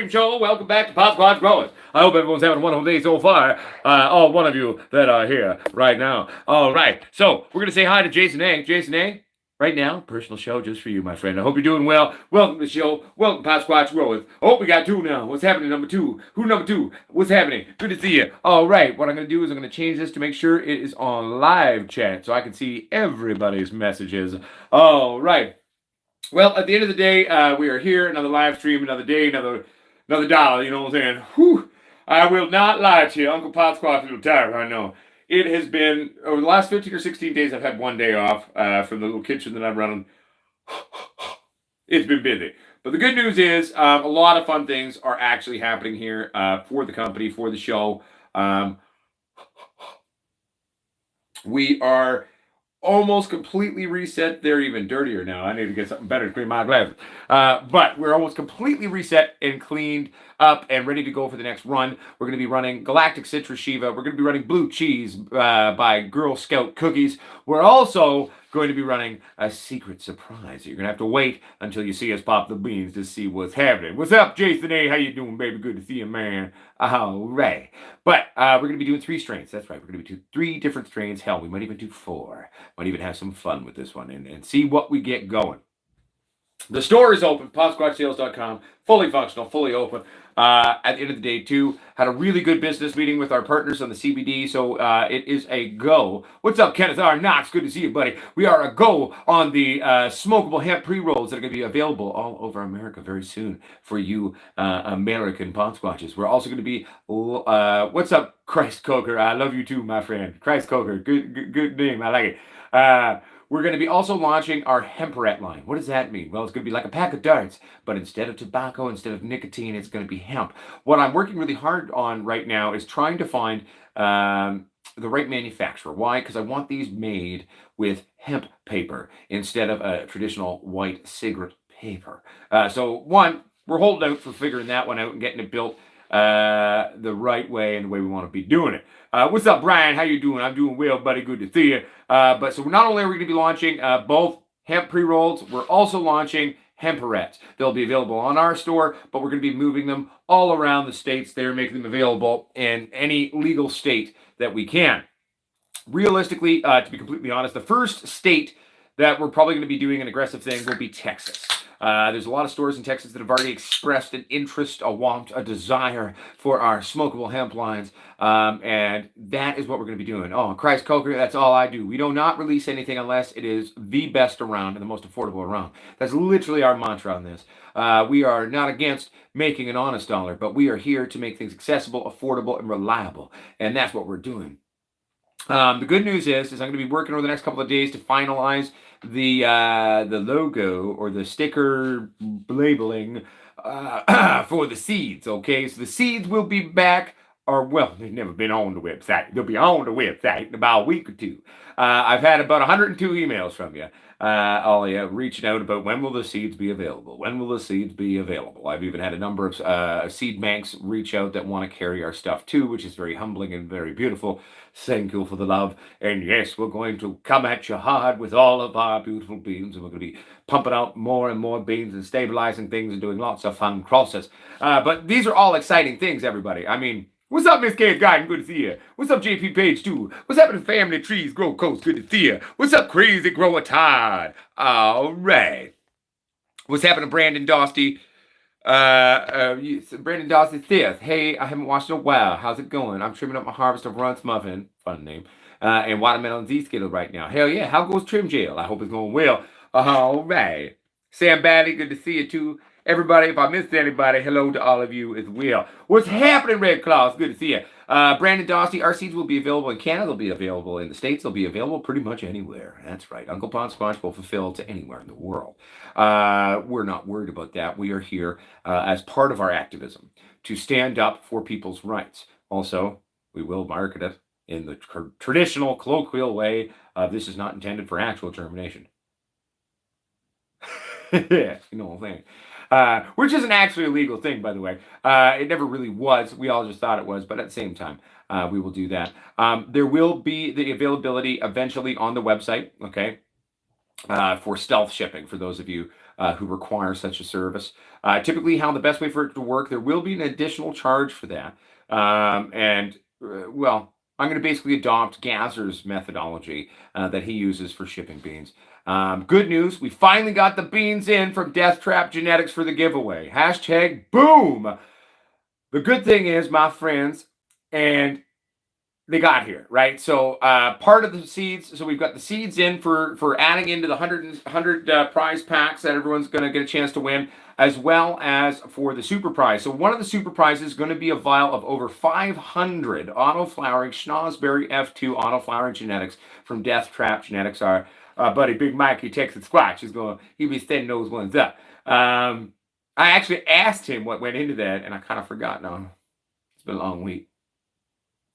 stream show. Welcome back to Potsquatch Growers. I hope everyone's having a wonderful day so far. All one of you that are here right now. All right, so we're going to say hi to Jason A. Jason A., right now, personal show just for you, my friend. I hope you're doing well. Welcome to the show. Welcome to Potsquatch Growers. Oh, we got two now. What's happening, number two? Who number two? What's happening? Good to see you. All right, what I'm going to do is I'm going to change this to make sure it is on live chat so I can see everybody's messages. All right. Well, at the end of the day, we are here. Another live stream, another day, another dollar. You know what I'm saying? Whew. I will not lie to you. Uncle Potsquatch is a little tired, I know. It has been, over the last 15 or 16 days, I've had one day off from the little kitchen that I'm running. It's been busy. But the good news is a lot of fun things are actually happening here for the company, for the show. We are almost completely reset. They're even dirtier now. I need to get something better to clean my glasses. But we're almost completely reset and cleaned up and ready to go for the next run. We're going to be running Galactic Citrus Shiva. We're going to be running Blue Cheese by Girl Scout Cookies. We're also going to be running a secret surprise. You're going to have to wait until you see us pop the beans to see what's happening. What's up, Jason A? How you doing, baby? Good to see you, man. All right. But we're going to be doing 3 strains. That's right. We're going to be doing 3 different strains. Hell, we might even do 4. Might even have some fun with this one and see what we get going. The store is open, potsquatchsales.com, fully functional, fully open. At the end of the day, too, had a really good business meeting with our partners on the CBD, so it is a go. What's up, Kenneth R. Knox? Good to see you, buddy. We are a go on the smokable hemp pre-rolls that are going to be available all over America very soon for you American Potsquatches. We're also going to be, what's up, Christ Coker? I love you too, my friend. Christ Coker, good name, I like it. We're going to be also launching our hemperette line. What does that mean? Well, it's going to be like a pack of darts, but instead of tobacco, instead of nicotine, it's going to be hemp. What I'm working really hard on right now is trying to find the right manufacturer. Why? Because I want these made with hemp paper instead of a traditional white cigarette paper. So one, we're holding out for figuring that one out and getting it built the right way and the way we want to be doing it. What's up, Brian? How you doing? I'm doing well, buddy. Good to see you. But so not only are we going to be launching both hemp pre-rolls, we're also launching hemperettes. They'll be available on our store, but we're going to be moving them all around the states. They're making them available in any legal state that we can. Realistically, to be completely honest, the first state that we're probably going to be doing an aggressive thing will be Texas. There's a lot of stores in Texas that have already expressed an interest, a want, a desire for our smokable hemp lines, and that is what we're going to be doing. Oh, Christ Coker, that's all I do. We do not release anything unless it is the best around and the most affordable around. That's literally our mantra on this. We are not against making an honest dollar, but we are here to make things accessible, affordable, and reliable, and that's what we're doing. The good news is I'm going to be working over the next couple of days to finalize the logo or the sticker labeling for the seeds. Okay, so the seeds will be back, or well, they've never been on the website. They'll be on the website in about a week or 2. I've had about 102 emails from you. All reaching out about when will the seeds be available? When will the seeds be available? I've even had a number of seed banks reach out that want to carry our stuff too, which is very humbling and very beautiful. Thank you for the love. And yes, we're going to come at you hard with all of our beautiful beans, and we're going to be pumping out more and more beans and stabilizing things and doing lots of fun crosses. But these are all exciting things, everybody. I mean, what's up, Miss Cave Garden? Good to see you. What's up, JP Page 2? What's happening, Family Trees Grow Coast? Good to see you. What's up, Crazy Grower Todd? All right. What's happening, Brandon Dosty? Brandon Dawson says, hey, I haven't watched in a while. How's it going? I'm trimming up my harvest of Runts Muffin, fun name, and Watermelon Z-Skittle right now. Hell yeah. How goes Trim Jail? I hope it's going well. All right. Sam Bally, good to see you too. Everybody, if I missed anybody, hello to all of you as well. What's happening, Red Claws? Good to see you. Brandon Dosty, our seeds will be available in Canada. They'll be available in the States. They'll be available pretty much anywhere. That's right. Uncle Potsquatch will fulfill to anywhere in the world. We're not worried about that. We are here as part of our activism to stand up for people's rights. Also, we will market it in the traditional colloquial way of this is not intended for actual termination. Yeah, you know what I'm saying. Which isn't actually a legal thing, by the way. It never really was. We all just thought it was, but at the same time, we will do that. There will be the availability eventually on the website, okay, for stealth shipping for those of you who require such a service. Typically, how the best way for it to work, there will be an additional charge for that. Well, I'm going to basically adopt Gazer's methodology that he uses for shipping beans. Good news, we finally got the beans in from Death Trap Genetics for the giveaway. Hashtag boom. The good thing is, my friends, and they got here, right? So part of the seeds, so we've got the seeds in for adding into the 100 prize packs that everyone's going to get a chance to win, as well as for the super prize. So one of the super prizes is going to be a vial of over 500 auto-flowering Schnozberry F2 auto-flowering genetics from Death Trap Genetics. Our buddy Big Mike, he takes it Squatch. He'll be setting those ones up. I actually asked him what went into that, and I kind of forgot now. It's been a long week.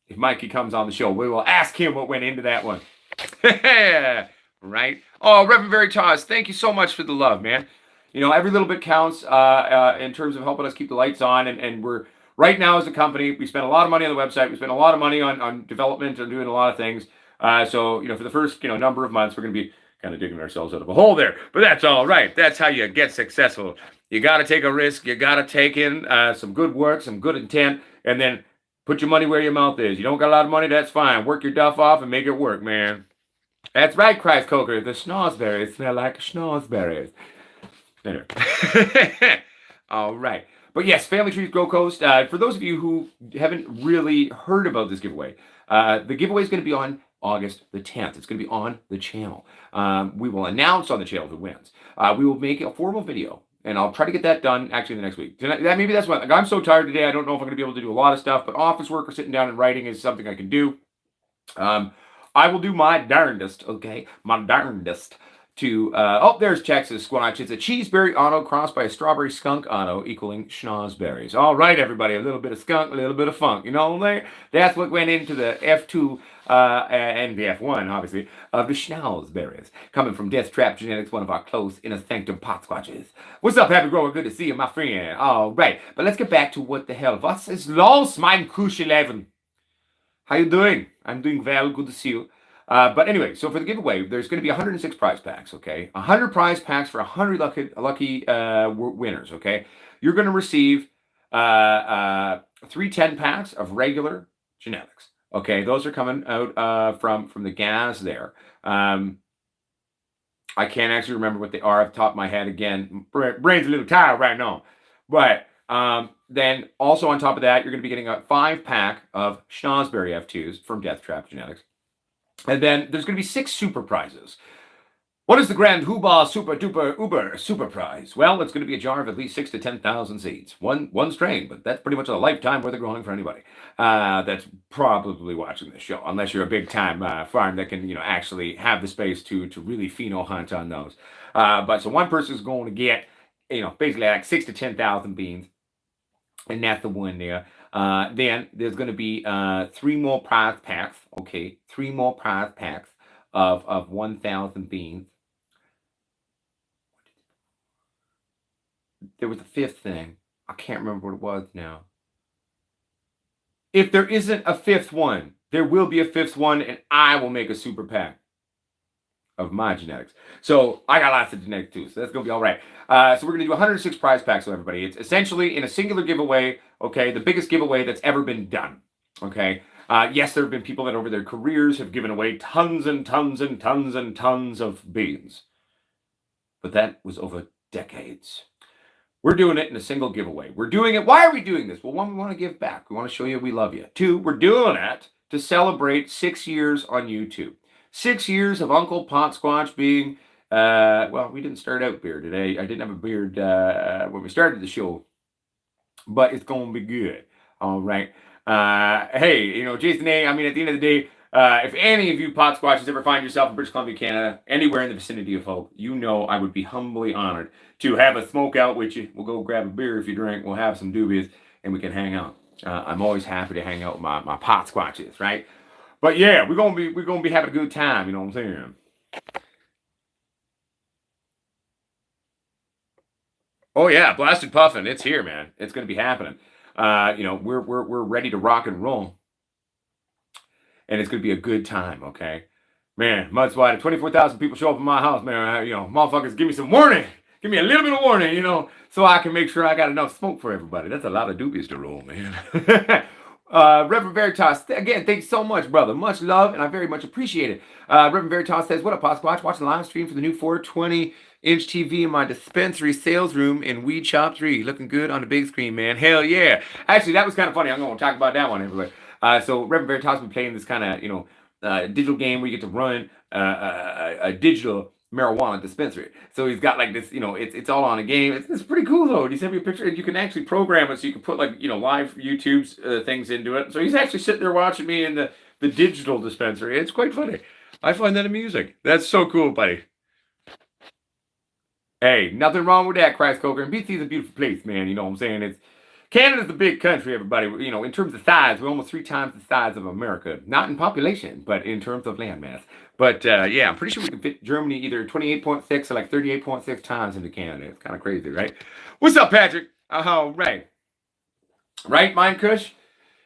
If Mikey comes on the show, we will ask him what went into that one. Right? Oh, Reverend Veritas, thank you so much for the love, man. You know, every little bit counts in terms of helping us keep the lights on. And we're, right now as a company, we spend a lot of money on the website. We spend a lot of money on development and doing a lot of things. So, you know, for the first, number of months, we're going to be kind of digging ourselves out of a hole there. But that's all right. That's how you get successful. You got to take a risk. You got to take in some good work, some good intent, and then put your money where your mouth is. You don't got a lot of money, that's fine. Work your duff off and make it work, man. That's right, Christ Coker. The schnozberries smell like schnozberries. Anyway. All right. But yes, Family Trees Grow Coast. For those of you who haven't really heard about this giveaway, the giveaway is going to be on August the 10th. It's going to be on the channel. We will announce on the channel who wins. We will make a formal video. And I'll try to get that done actually the next week. Maybe that's what, I'm so tired today. I don't know if I'm going to be able to do a lot of stuff, but office work or sitting down and writing is something I can do. I will do my darndest, okay? My darndest to, there's Texas Squatch. It's a cheeseberry auto crossed by a strawberry skunk auto equaling schnozberries. All right, everybody, a little bit of skunk, a little bit of funk. You know, that's what went into the F2 and the F1, obviously, of the schnozberries. Coming from Death Trap Genetics, one of our close inner sanctum Potsquatches. What's up, Happy Grower? Good to see you, my friend. All right, but let's get back to what the hell. Was ist los, mein Kuscheleben? How you doing? I'm doing well. Good to see you. But anyway, so for the giveaway, there's going to be 106 prize packs, okay? 100 prize packs for 100 lucky winners, okay? You're going to receive 3 10 packs of regular genetics, okay? Those are coming out from the gas there. I can't actually remember what they are off the top of my head again. Brain's a little tired right now. But then also on top of that, you're going to be getting a 5-pack of Schnozberry F2s from Death Trap Genetics. And then there's going to be 6 super prizes. What is the grand Hooba super duper uber super prize? Well, it's going to be a jar of at least 6 to 10,000 seeds. One strain, but that's pretty much a lifetime worth of growing for anybody that's probably watching this show, unless you're a big time farm that can, actually have the space to really pheno hunt on those. But so one person is going to get, basically like 6 to 10,000 beans, and that's the one there. Then there's going to be 3 more prize packs. Okay, 3 more prize packs of 1,000 beans. There was a 5th thing. I can't remember what it was now. If there isn't a 5th one, there will be a 5th one, and I will make a super pack of my genetics. So I got lots of genetics too, so that's going to be all right. So we're going to do 106 prize packs with everybody. It's essentially in a singular giveaway, okay, the biggest giveaway that's ever been done, okay? Yes, there have been people that over their careers have given away tons and tons and tons and tons of beans. But that was over decades. We're doing it in a single giveaway. We're doing it. Why are we doing this? Well, 1, we want to give back. We want to show you we love you. 2, we're doing it to celebrate 6 years on YouTube. 6 years of Uncle Potsquatch being, well, we didn't start out beard today. I didn't have a beard when we started the show, but it's going to be good. All right. Hey, Jason A., I mean, at the end of the day, if any of you Potsquatches ever find yourself in British Columbia, Canada, anywhere in the vicinity of Hope, I would be humbly honored to have a smoke out with you. We'll go grab a beer if you drink. We'll have some doobies, and we can hang out. I'm always happy to hang out with my Potsquatches, right? But yeah, we're gonna be having a good time. You know what I'm saying? Oh yeah, Blasted Puffin, it's here, man. It's gonna be happening. We're ready to rock and roll, and it's gonna be a good time. Okay, man. Mudswide, 24,000 people show up in my house, man. Motherfuckers, give me some warning. Give me a little bit of warning, so I can make sure I got enough smoke for everybody. That's a lot of doobies to roll, man. Reverend Veritas, again, thanks so much, brother. Much love, and I very much appreciate it. Reverend Veritas says, what up, Potsquatch? Watching the live stream for the new 420-inch TV in my dispensary sales room in Weed Shop 3. Looking good on the big screen, man. Hell yeah. Actually, that was kind of funny. I'm going to talk about that one everywhere. So Reverend Veritas will be playing this kind of, digital game where you get to run a digital marijuana dispensary. So he's got like this, it's all on a game. It's pretty cool though. He sent me a picture, and you can actually program it so you can put like live YouTube things into it. So he's actually sitting there watching me in the digital dispensary. It's quite funny. I find that amusing. That's so cool, buddy. Hey, nothing wrong with that, Christ Coker. And BC is a beautiful place, man. You know what I'm saying? Canada's a big country, everybody. In terms of size, we're almost 3 times the size of America. Not in population, but in terms of landmass. But yeah, I'm pretty sure we can fit Germany either 28.6 or like 38.6 times into Canada. It's kind of crazy, right? What's up, Patrick? Oh, right. Right, Mine Kush?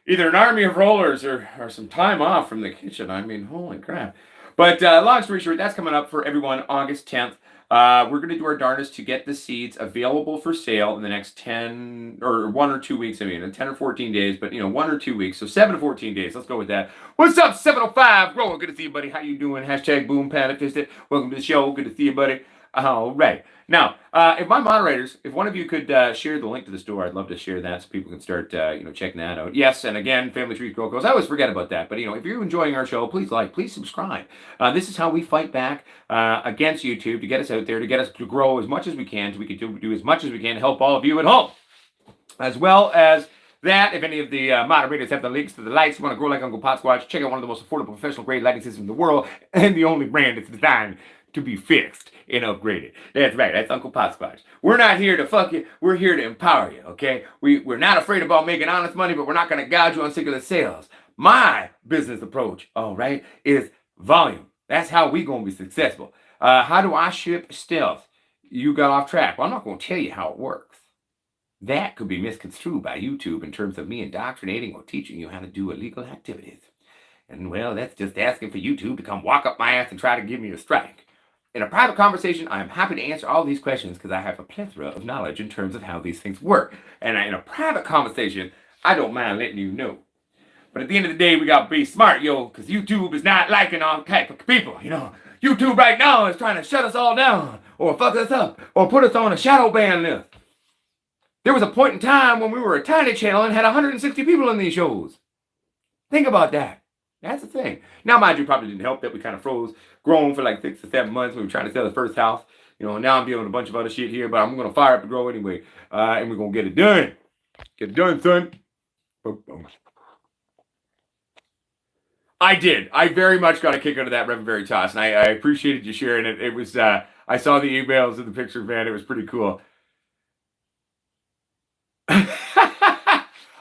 Either an army of rollers or some time off from the kitchen. I mean, holy crap. But long story short, that's coming up for everyone August 10th. We're going to do our darndest to get the seeds available for sale in the next 10 or 1 or 2 weeks. I mean, in 10 or 14 days, but 1 or 2 weeks. So 7 to 14 days. Let's go with that. What's up, 705? Grower, good to see you, buddy. How you doing? Hashtag boom, Planet Fisted. Welcome to the show. Good to see you, buddy. All right. Now, if my moderators, if one of you could share the link to the store, I'd love to share that so people can start, checking that out. Yes, and again, Family Trees Grow Goes. I always forget about that. But, if you're enjoying our show, please please subscribe. This is how we fight back against YouTube to get us out there, to get us to grow as much as we can, so we can do as much as we can to help all of you at home. As well as that, if any of the moderators have the links to the lights, you want to grow like Uncle Potsquatch, check out one of the most affordable professional grade lighting systems in the world, and the only brand that's designed to be fixed and upgraded. That's right. That's Uncle Potsquatch. We're not here to fuck you. We're here to empower you, okay? We're not afraid about making honest money, but we're not going to gouge you on singular sales. My business approach, all right, is volume. That's how we going to be successful. How do I ship stealth? You got off track. Well, I'm not going to tell you how it works. That could be misconstrued by YouTube in terms of me indoctrinating or teaching you how to do illegal activities. And, well, that's just asking for YouTube to come walk up my ass and try to give me a strike. In a private conversation, I am happy to answer all these questions because I have a plethora of knowledge in terms of how these things work. And in a private conversation, I don't mind letting you know. But at the end of the day, we got to be smart, because YouTube is not liking all type of people, YouTube right now is trying to shut us all down or fuck us up or put us on a shadow ban list. There was a point in time when we were a tiny channel and had 160 people in these shows. Think about that. That's the thing. Now, mind you, probably didn't help that we kind of froze growing for like 6 to 7 months. We were trying to sell the first house. Now I'm dealing with a bunch of other shit here, but I'm going to fire up the grow anyway. And we're going to get it done. Get it done, son. I did. I very much got a kick out of that, Reverend Veritas, and I appreciated you sharing it. It was, I saw the emails and the picture, man. It was pretty cool.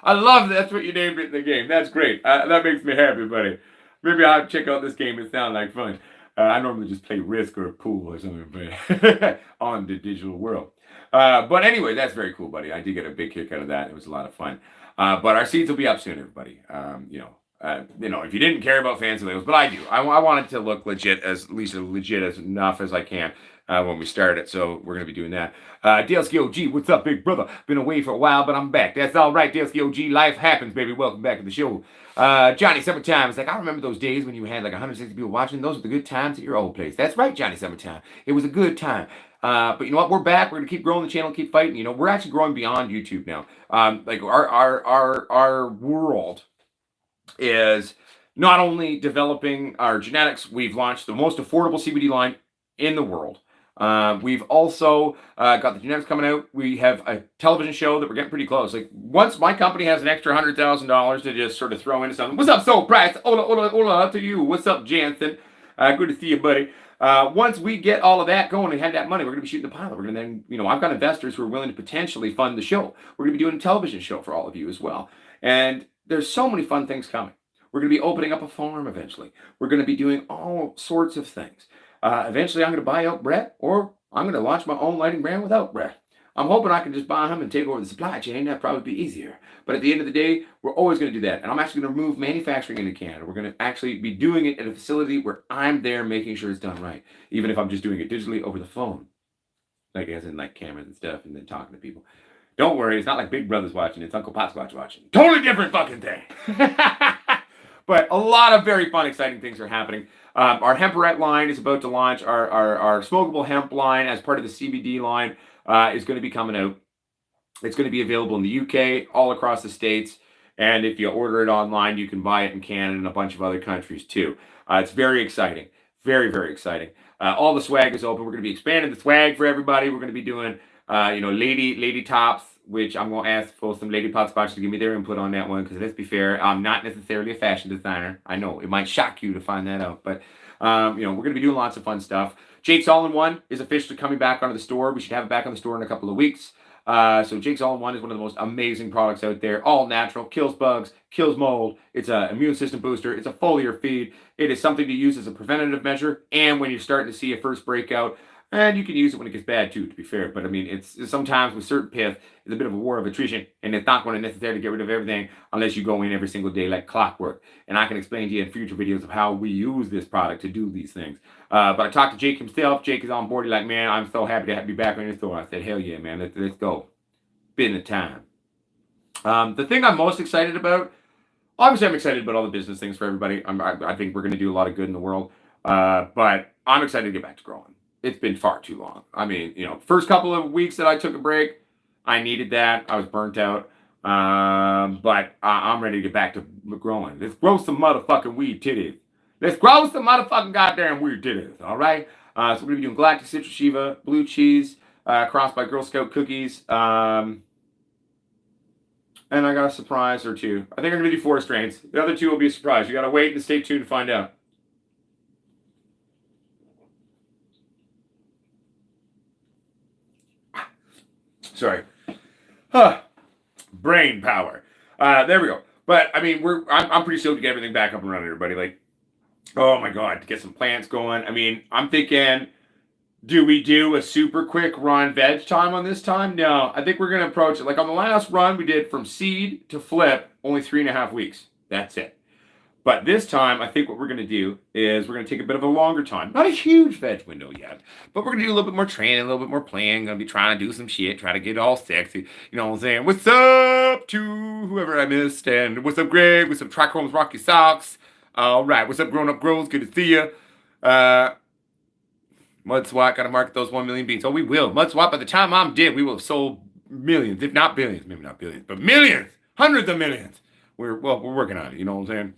I love that's what you named it in the game. That's great. That makes me happy, buddy. Maybe I'll check out this game. It sounds like fun. I normally just play Risk or Pool or something, but on the digital world. But anyway, that's very cool, buddy. I did get a big kick out of that. It was a lot of fun. But our seeds will be up soon, everybody. If you didn't care about fancy labels, but I do. I want it to look legit, at least legit as enough as I can. When we start it, so we're going to be doing that. Daleski OG, what's up, big brother? Been away for a while, but I'm back. That's all right, Daleski OG. Life happens, baby. Welcome back to the show. Johnny Summertime. It's like, I remember those days when you had like 160 people watching. Those were the good times at your old place. That's right, Johnny Summertime. It was a good time. But you know what? We're back. We're going to keep growing the channel, keep fighting. We're actually growing beyond YouTube now. Like our world is not only developing our genetics, we've launched the most affordable CBD line in the world. We've also got the genetics coming out. We have a television show that we're getting pretty close. Like once my company has an extra $100,000 to just sort of throw into something. What's up, Soul Price? Hola to you. What's up, Jansen? Good to see you, buddy. Once we get all of that going and have that money, we're going to be shooting the pilot. We're going to then, I've got investors who are willing to potentially fund the show. We're going to be doing a television show for all of you as well. And there's so many fun things coming. We're going to be opening up a farm eventually. We're going to be doing all sorts of things. Eventually, I'm going to buy out Brett, or I'm going to launch my own lighting brand without Brett. I'm hoping I can just buy him and take over the supply chain. That'd probably be easier. But at the end of the day, we're always going to do that. And I'm actually going to move manufacturing into Canada. We're going to actually be doing it at a facility where I'm there making sure it's done right, even if I'm just doing it digitally over the phone. like as in like cameras and stuff, and then talking to people. Don't worry, it's not like Big Brother's watching, it's Uncle Potsquatch watching. Totally different fucking thing. But a lot of very fun, exciting things are happening. Our hemperette line is about to launch. Our smokable hemp line, as part of the CBD line, is going to be coming out. It's going to be available in the UK, all across the States. And if you order it online, you can buy it in Canada and a bunch of other countries too. It's very exciting. Very, very exciting. All the swag is open. We're going to be expanding the swag for everybody. We're going to be doing, lady tops, which I'm going to ask for some lady Potsquatch to give me their input on that one. Because let's be fair, I'm not necessarily a fashion designer. I know it might shock you to find that out. But, we're going to be doing lots of fun stuff. Jake's All-in-One is officially coming back onto the store. We should have it back on the store in a couple of weeks. So Jake's All-in-One is one of the most amazing products out there. All natural, kills bugs, kills mold. It's an immune system booster. It's a foliar feed. It is something to use as a preventative measure. And when you're starting to see a first breakout, and you can use it when it gets bad too, to be fair. But I mean, it's sometimes with certain pith, it's a bit of a war of attrition, and it's not going to necessarily get rid of everything unless you go in every single day like clockwork. And I can explain to you in future videos of how we use this product to do these things. But I talked to Jake himself. Jake is on board. He's like, man, I'm so happy to be back on your store. I said, hell yeah, man, let's go. Been a time. The thing I'm most excited about, obviously I'm excited about all the business things for everybody. I think we're going to do a lot of good in the world. But I'm excited to get back to growing. It's been far too long. I mean, first couple of weeks that I took a break, I needed that. I was burnt out. But I'm ready to get back to growing. Let's grow some motherfucking weed titties. Let's grow some motherfucking goddamn weed titties. All right? So we're going to be doing Galactic Citrus Shiva, blue cheese, crossed by Girl Scout cookies. And I got a surprise or two. I think I'm going to do 4 strains. The other 2 will be a surprise. You got to wait and stay tuned to find out. Sorry. Brain power. There we go. But I mean, I'm pretty stoked to get everything back up and running, everybody. Like, oh my god, to get some plants going. I mean, I'm thinking, do we do a super quick run veg time on this time? No, I think we're gonna approach it like on the last run we did from seed to flip, only 3.5 weeks. That's it. But this time, I think what we're going to do is we're going to take a bit of a longer time. Not a huge veg window yet, but we're going to do a little bit more training, a little bit more playing. Going to be trying to do some shit, try to get all sexy. You know what I'm saying? What's up to whoever I missed? And what's up, Greg? What's up, Trichrome's Rocky Socks? All right. What's up, Grown Up Grows? Good to see you. Mud Swat, got to market those 1 million beans. Oh, we will. Mud Swat, by the time I'm dead, we will have sold millions, if not billions. Maybe not billions, but millions. Hundreds of millions. We're working on it. You know what I'm saying?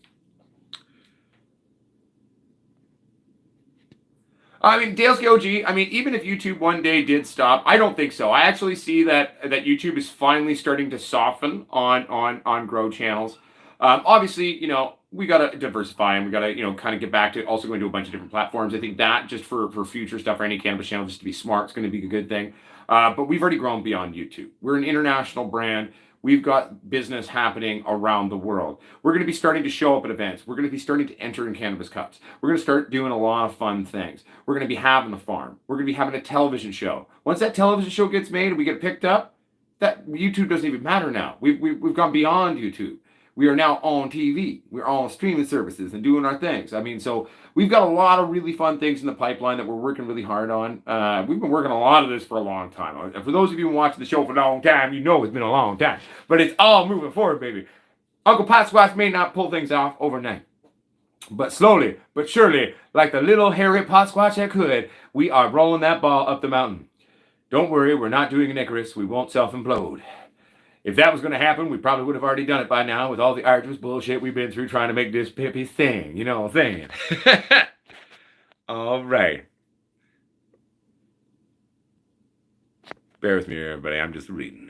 I mean, Dale's OG, I mean, even if YouTube one day did stop, I don't think so. I actually see that YouTube is finally starting to soften on grow channels. Obviously, we got to diversify and we got to, kind of get back to also going to a bunch of different platforms. I think that just for future stuff for any cannabis channel, just to be smart, it's going to be a good thing. But we've already grown beyond YouTube. We're an international brand. We've got business happening around the world. We're going to be starting to show up at events. We're going to be starting to enter in cannabis cups. We're going to start doing a lot of fun things. We're going to be having a farm. We're going to be having a television show. Once that television show gets made and we get picked up, that YouTube doesn't even matter now. We've gone beyond YouTube. We are now on TV. We're on streaming services and doing our things. I mean, so we've got a lot of really fun things in the pipeline that we're working really hard on. We've been working a lot of this for a long time. For those of you who watch the show for a long time, you know it's been a long time. But it's all moving forward, baby. Uncle Potsquatch may not pull things off overnight. But slowly, but surely, like the little hairy Potsquatch that could, we are rolling that ball up the mountain. Don't worry, we're not doing an Icarus. We won't self-implode. If that was going to happen, we probably would have already done it by now with all the arduous bullshit we've been through trying to make this pippy thing. You know what I'm saying? All right. Bear with me, everybody. I'm just reading.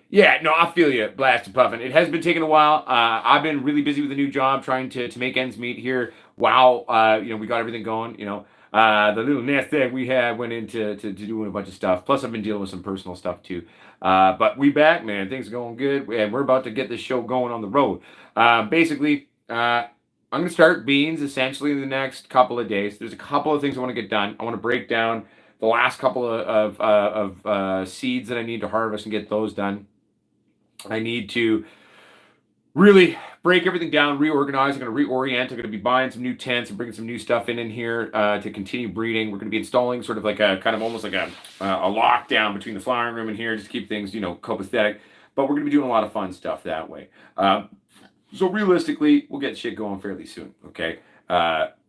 Yeah, no, I feel you, Blast and Puffin. It has been taking a while. I've been really busy with a new job trying to make ends meet here. Wow, we got everything going, the little nest egg we had went into doing a bunch of stuff. Plus, I've been dealing with some personal stuff too. But we back, man. Things are going good, and we're about to get this show going on the road. Basically, I'm going to start beans essentially in the next couple of days. There's a couple of things I want to get done. I want to break down the last couple of seeds that I need to harvest and get those done. I need to really break everything down, reorganize. I'm going to reorient. I'm going to be buying some new tents and bringing some new stuff in here to continue breeding. We're going to be installing sort of like a kind of almost like a lockdown between the flowering room and here, just to keep things, copacetic. But we're going to be doing a lot of fun stuff that way. So realistically, we'll get shit going fairly soon. Okay.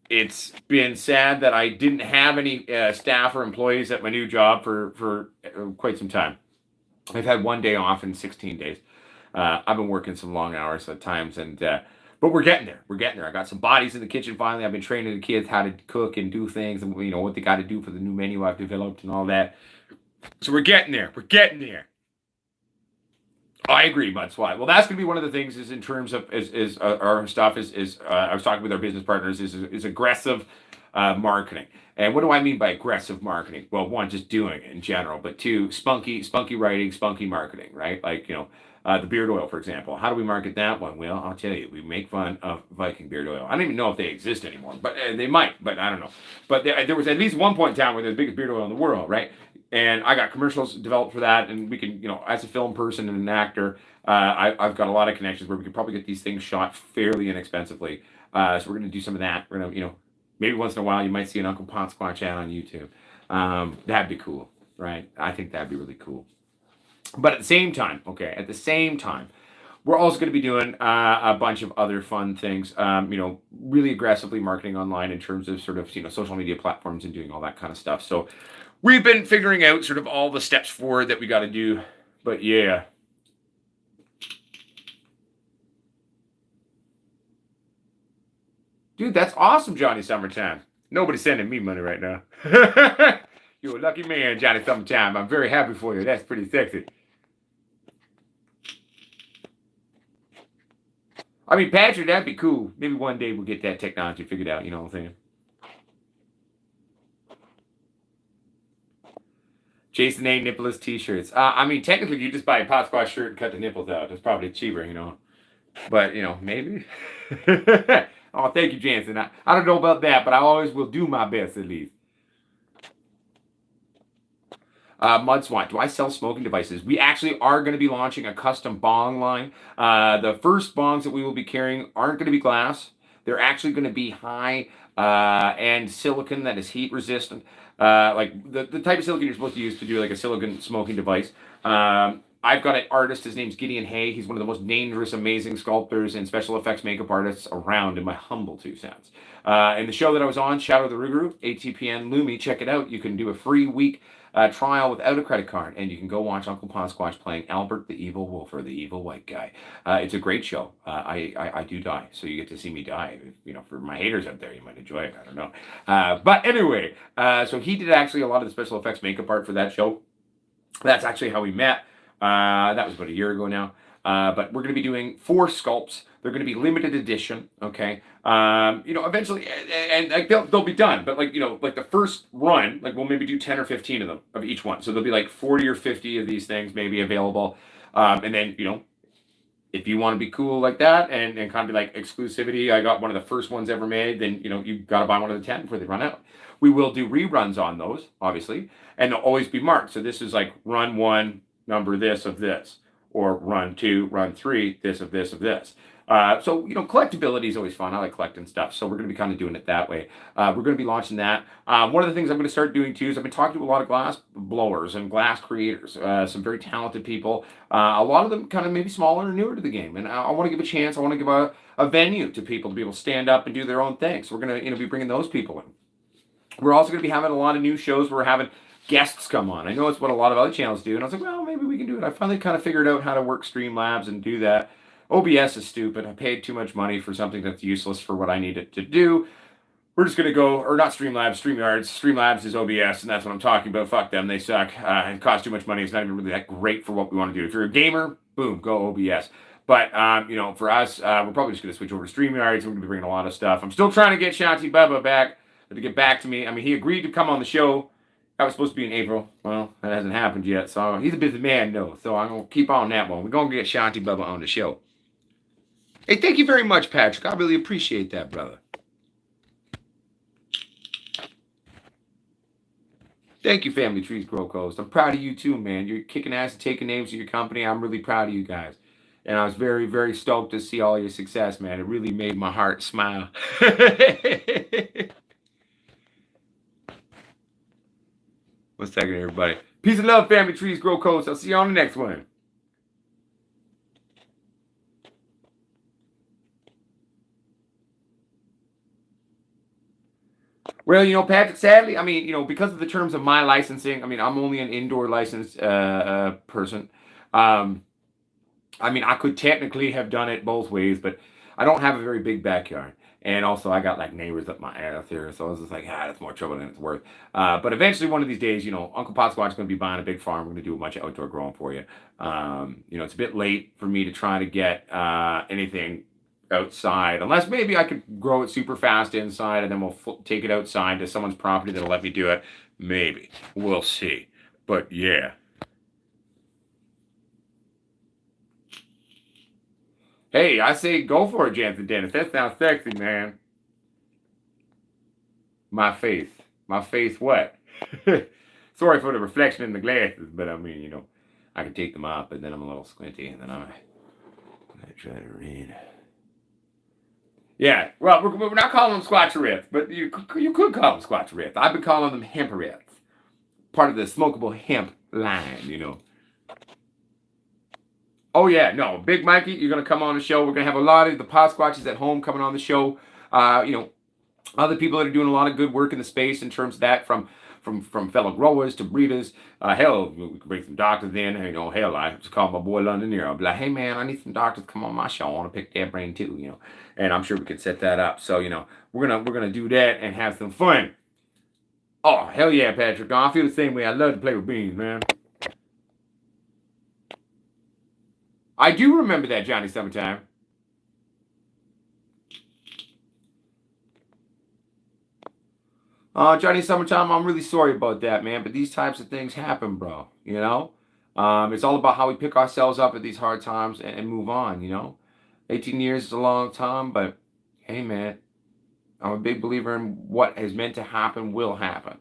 It's been sad that I didn't have any staff or employees at my new job for quite some time. I've had one day off in 16 days. I've been working some long hours at times, but we're getting there. We're getting there. I got some bodies in the kitchen finally. I've been training the kids how to cook and do things, and what they got to do for the new menu I've developed and all that. So we're getting there. We're getting there. I agree, Mudswat. Well, that's going to be one of the things. Is in terms of our stuff is I was talking with our business partners is aggressive marketing. And what do I mean by aggressive marketing? Well, one, just doing it in general, but two, spunky writing, spunky marketing, right? Like, the beard oil, for example. How do we market that one? Well, I'll tell you, we make fun of Viking beard oil. I don't even know if they exist anymore, but they might, but I don't know. But there was at least one point in time where they're the biggest beard oil in the world, right? And I got commercials developed for that, and we can, as a film person and an actor, I've got a lot of connections where we could probably get these things shot fairly inexpensively. So we're going to do some of that. We're going to, maybe once in a while you might see an Uncle Potsquatch ad on YouTube. That'd be cool, right? I think that'd be really cool. But at the same time, we're also going to be doing a bunch of other fun things, really aggressively marketing online in terms of sort of, social media platforms and doing all that kind of stuff. So we've been figuring out sort of all the steps forward that we got to do. But yeah. Dude, that's awesome, Johnny Summertime. Nobody's sending me money right now. You're a lucky man, Johnny Summertime. I'm very happy for you. That's pretty sexy. I mean, Patrick, that'd be cool. Maybe one day we'll get that technology figured out. You know what I'm saying? Jason A. Nippleless t-shirts. I mean, technically, you just buy a Potsquatch shirt and cut the nipples out. It's probably cheaper. But, maybe. Oh, thank you, Jansen. I don't know about that, but I always will do my best at least. Mudswat, do I sell smoking devices? We actually are going to be launching a custom bong line. The first bongs that we will be carrying aren't going to be glass. They're actually going to be high and silicon that is heat resistant. Like the type of silicon you're supposed to use to do like a silicon smoking device. I've got an artist, his name's Gideon Hay. He's one of the most dangerous, amazing sculptors and special effects makeup artists around, in my humble 2 cents. In the show that I was on, Shadow of the Ruguru, ATPN Lumi, check it out. You can do a free week trial without a credit card, and you can go watch Uncle Potsquatch playing Albert the Evil Wolf, or the Evil White Guy. It's a great show. I do die, so you get to see me die. For my haters out there, you might enjoy it. I don't know. But anyway, so he did actually a lot of the special effects makeup art for that show. That's actually how we met. That was about a year ago now. But we're going to be doing 4 sculpts. They're going to be limited edition. Okay. Eventually, and like they'll be done. But like the first run, like we'll maybe do 10 or 15 of them of each one. So there'll be like 40 or 50 of these things maybe available. And then if you want to be cool like that and kind of be like exclusivity, I got one of the first ones ever made. Then you got to buy one of the 10 before they run out. We will do reruns on those, obviously, and they'll always be marked. So this is like run 1. Number this of this, or run 2, run 3, this of this of this. So collectability is always fun. I like collecting stuff, so we're going to be kind of doing it that way. We're going to be launching that. One of the things I'm going to start doing too is I've been talking to a lot of glass blowers and glass creators, some very talented people. A lot of them kind of maybe smaller and newer to the game, and I want to give a chance. I want to give a venue to people to be able to stand up and do their own thing. So we're going to be bringing those people in. We're also going to be having a lot of new shows. We're having guests come on. I know it's what a lot of other channels do, and I was like, well, maybe we can do it. I finally kind of figured out how to work Streamlabs and do that. OBS is stupid. I paid too much money for something that's useless for what I need it to do. We're just going to go, or not Streamlabs, StreamYards. Streamlabs is OBS, and that's what I'm talking about. Fuck them. They suck. It costs too much money. It's not even really that great for what we want to do. If you're a gamer, boom, go OBS. But, for us, we're probably just going to switch over to StreamYards. We're going to be bringing a lot of stuff. I'm still trying to get Shanti Bubba back to get back to me. I mean, he agreed to come on the show. That was supposed to be in April. Well, that hasn't happened yet. So he's a busy man, though. So I'm going to keep on that one. We're going to get Shanti Bubba on the show. Hey, thank you very much, Patrick. I really appreciate that, brother. Thank you, Family Trees Grow Coast. I'm proud of you, too, man. You're kicking ass and taking names of your company. I'm really proud of you guys. And I was very, very stoked to see all your success, man. It really made my heart smile. One second, everybody. Peace and love, family, trees, grow coast. I'll see you on the next one. Well, Patrick, sadly, I mean, because of the terms of my licensing, I mean, I'm only an indoor licensed person. Um, I mean, I could technically have done it both ways, but I don't have a very big backyard. And also, I got like neighbors up my ass here. So I was just like, that's more trouble than it's worth. But eventually, one of these days, Uncle Potsquatch is going to be buying a big farm. We're going to do a bunch of outdoor growing for you. It's a bit late for me to try to get anything outside, unless maybe I could grow it super fast inside and then we'll take it outside to someone's property that'll let me do it. Maybe. We'll see. But yeah. Hey, I say go for it, Jansen Dennis. That sounds sexy, man. My face. My face what? Sorry for the reflection in the glasses, but I mean, I can take them off, but then I'm a little squinty, and then I'm gonna try to read. Yeah, well, we're not calling them squatcherettes, but you could call them squatcherettes. I've been calling them hemperettes. Part of the smokable hemp line. Oh yeah, no, Big Mikey, you're gonna come on the show. We're gonna have a lot of the Potsquatches at home coming on the show. Other people that are doing a lot of good work in the space in terms of that, from fellow growers to breeders. Hell, we can bring some doctors in. Hell, I just call my boy London here. I'll be like, hey man, I need some doctors to come on my show. I want to pick their brain too. And I'm sure we could set that up. So we're gonna do that and have some fun. Oh hell yeah, Patrick! I feel the same way. I love to play with beans, man. I do remember that, Johnny Summertime. Johnny Summertime, I'm really sorry about that, man. But these types of things happen, bro. It's all about how we pick ourselves up at these hard times and move on. 18 years is a long time, but hey, man, I'm a big believer in what is meant to happen will happen.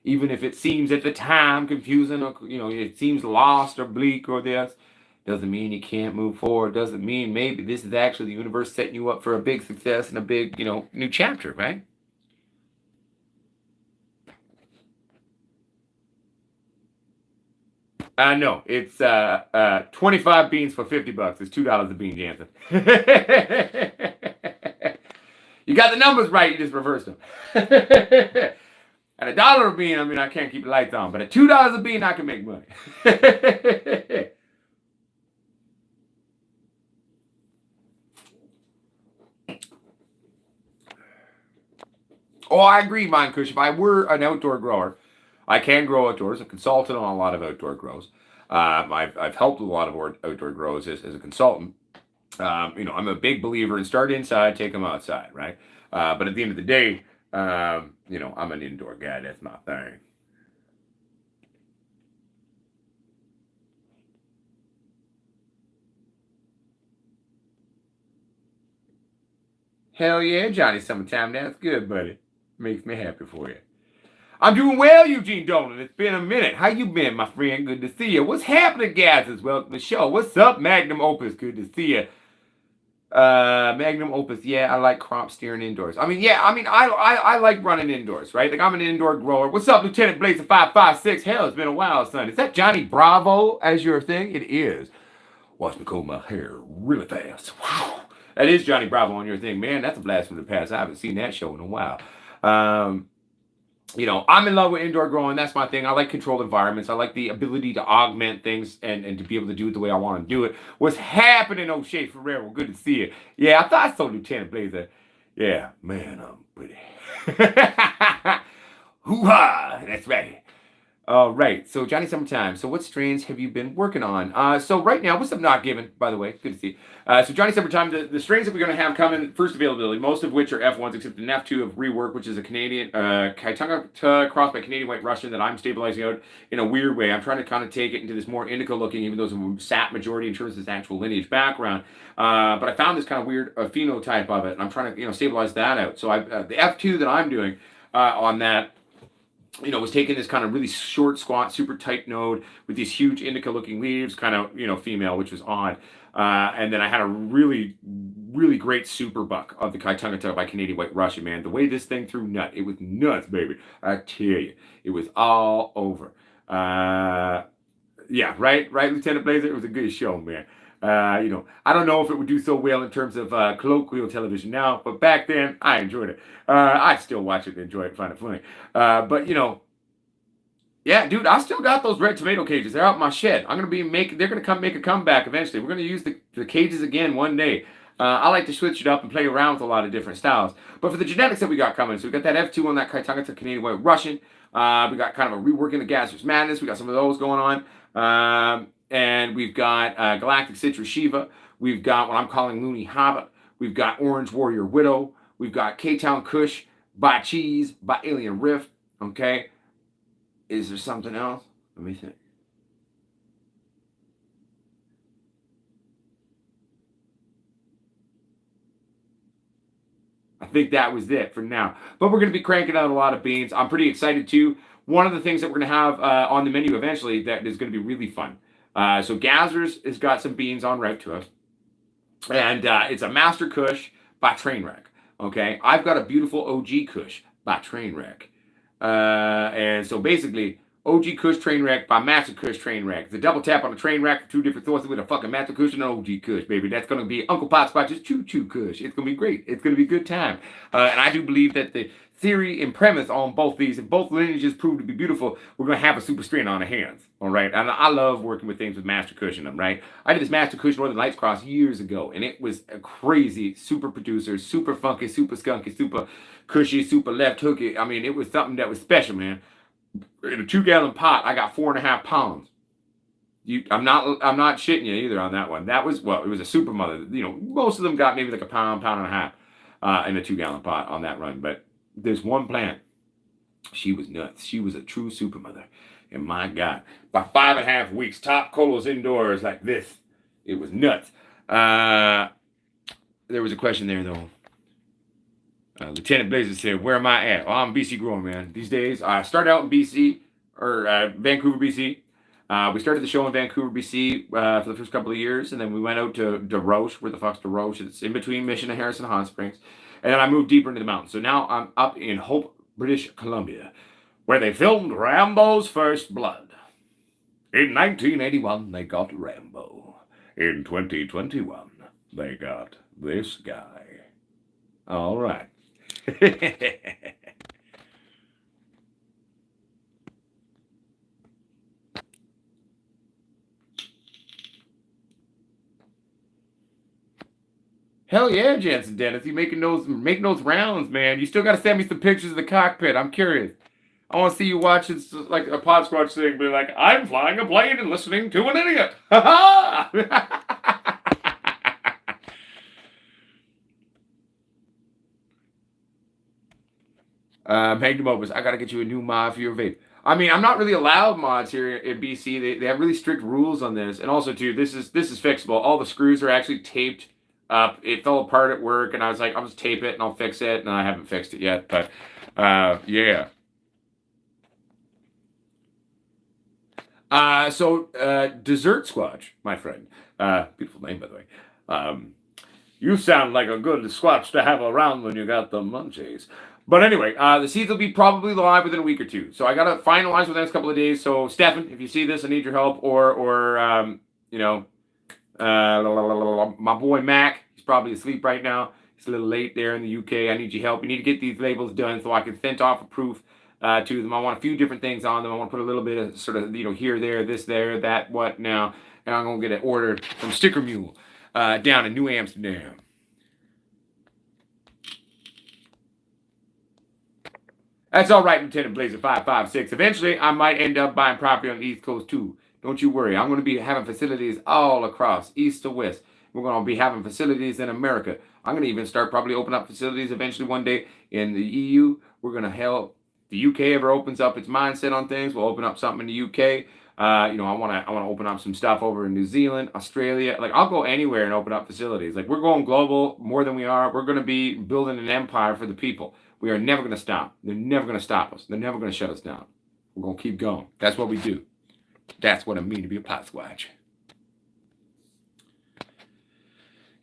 Even if it seems at the time confusing or, it seems lost or bleak or this, doesn't mean you can't move forward. Doesn't mean maybe this is actually the universe setting you up for a big success and a big, new chapter, right? No, it's 25 beans for $50. It's $2 a bean, Jansen. You got the numbers right, you just reversed them. At $1 a bean, I mean, I can't keep the lights on, but at $2 a bean, I can make money. Oh, I agree, Mine Kush. If I were an outdoor grower, I can grow outdoors. I'm consultant on a lot of outdoor grows. I've helped a lot of outdoor grows as a consultant. I'm a big believer in start inside, take them outside, right? But at the end of the day, I'm an indoor guy. That's my thing. Hell yeah, Johnny Summertime. That's good, buddy. Makes me happy for you. I'm doing well, Eugene Dolan. It's been a minute. How you been, my friend? Good to see you. What's happening, guys? Welcome to the show. What's up, Magnum Opus? Good to see you. Magnum Opus. Yeah, I like crop steering indoors. I mean, I like running indoors, right? Like I'm an indoor grower. What's up, Lieutenant Blazer 556? Hell, it's been a while, son. Is that Johnny Bravo as your thing? It is. Watch me comb my hair really fast. That is Johnny Bravo on your thing, man. That's a blast from the past. I haven't seen that show in a while. I'm in love with indoor growing. That's my thing. I like controlled environments. I like the ability to augment things and to be able to do it the way I want to do it. What's happening, O'Shea Ferrero? Good to see you. Yeah, I thought so, Lieutenant Blazer. Yeah, man, I'm pretty. Hoo-ha! That's right. All right. So Johnny Summertime. So what strains have you been working on? So right now, what's up, Not Given, by the way? Good to see you. So Johnny Summertime, the strains that we're going to have coming, first availability, most of which are F1s, except an F2 of Rework, which is a Canadian, Kaitunga crossed by Canadian White Russian that I'm stabilizing out in a weird way. I'm trying to kind of take it into this more indica looking, even though it's a sap majority in terms of its actual lineage background. But I found this kind of weird phenotype of it, and I'm trying to, stabilize that out. So the F2 that I'm doing on that, was taking this kind of really short, squat, super tight node with these huge indica-looking leaves, kind of, female, which was odd. And then I had a really, really great super buck of the Kaitungata by Canadian White Russian, man. The way this thing threw nut, it was nuts, baby. I tell you, it was all over. Yeah, right, Lieutenant Blazer. It was a good show, man. I don't know if it would do so well in terms of colloquial television now, but back then I enjoyed it. I still watch it and enjoy it, find it funny. But yeah, dude, I still got those red tomato cages. They're out in my shed. I'm gonna be making. They're gonna come make a comeback eventually. We're gonna use the cages again one day. I like to switch it up and play around with a lot of different styles. But for the genetics that we got coming, so we got that F2 on that Kaitungata Canadian White Russian. We got kind of a reworking the Gassers Madness. We got some of those going on. And we've got Galactic Citrus Shiva. We've got what I'm calling Looney Hobbit. We've got Orange Warrior Widow. We've got K-Town Kush by Cheese by Alien Rift. Okay. Is there something else? Let me think. I think that was it for now. But we're going to be cranking out a lot of beans. I'm pretty excited too. One of the things that we're going to have on the menu eventually that is going to be really fun. So Gazzers has got some beans on route to us. And it's a Master Kush by Trainwreck. Okay. I've got a beautiful OG Kush by Trainwreck. And so basically, OG Kush Trainwreck by Master Kush Trainwreck. It's a double tap on the Trainwreck for two different sources with a fucking Master Kush and an OG Kush, baby. That's going to be Uncle Potsquatch's Choo Choo Kush. It's going to be great. It's going to be a good time. And I do believe that the theory and premise on both these, if both lineages prove to be beautiful, we're going to have a super strain on our hands. All right. And I love working with things with Master Kush in them, right? I did this Master Kush Northern Lights cross years ago, and it was a crazy, super producer, super funky, super skunky, super cushy, super left hooky. I mean, it was something that was special, man. In a 2-gallon pot, I got 4.5 pounds. I'm not shitting you either on that one. That was, well, it was a super mother. Most of them got maybe like a pound and a half in a 2-gallon pot on that run. But there's one plant. She was nuts. She was a true super mother. And my God, by 5.5 weeks, top colos indoors like this. It was nuts. There was a question there though. Lieutenant Blazer said, "Where am I at?" Well, I'm a BC grower, man. These days, I started out in BC, or Vancouver, BC. We started the show in Vancouver, BC for the first couple of years, and then we went out to DeRoche. Where the fuck's DeRoche? It's in between Mission and Harrison Hot Springs. And then I moved deeper into the mountains. So now I'm up in Hope, British Columbia, where they filmed Rambo's First Blood. In 1981, they got Rambo. In 2021, they got this guy. All right. Hell yeah, Jensen Dennis. You making those rounds, man. You still gotta send me some pictures of the cockpit. I'm curious. I want to see you watching like a Potsquatch thing, be like, I'm flying a plane and listening to an idiot. Ha ha! Magnum Opus, I gotta get you a new mod for your vape. I mean, I'm not really allowed mods here in BC. They have really strict rules on this, and also too, this is fixable. All the screws are actually taped up. It fell apart at work, and I was like, I'll just tape it and I'll fix it, and I haven't fixed it yet. But yeah. Dessert Squatch, my friend. Beautiful name, by the way. You sound like a good squatch to have around when you got the munchies. But anyway, the seeds will be probably live within a week or two. So I got to finalize with the next couple of days. So Stefan, if you see this, I need your help. Or my boy Mac, he's probably asleep right now. He's a little late there in the UK. I need your help. You need to get these labels done so I can send off a proof to them. I want a few different things on them. I want to put a little bit of sort of, here, there, this, there, that, what now. And I'm going to get it ordered from Sticker Mule down in New Amsterdam. That's all right, Lieutenant Blazer 556. Eventually, I might end up buying property on the East Coast too. Don't you worry. I'm going to be having facilities all across, east to west. We're going to be having facilities in America. I'm going to even start probably open up facilities eventually one day in the EU. We're going to help the UK ever opens up its mindset on things. We'll open up something in the UK. I want to open up some stuff over in New Zealand, Australia. Like, I'll go anywhere and open up facilities. Like, we're going global more than we are. We're going to be building an empire for the people. We are never going to stop. They're never going to stop us. They're never going to shut us down. We're going to keep going. That's what we do. That's what I mean to be a Potsquatch.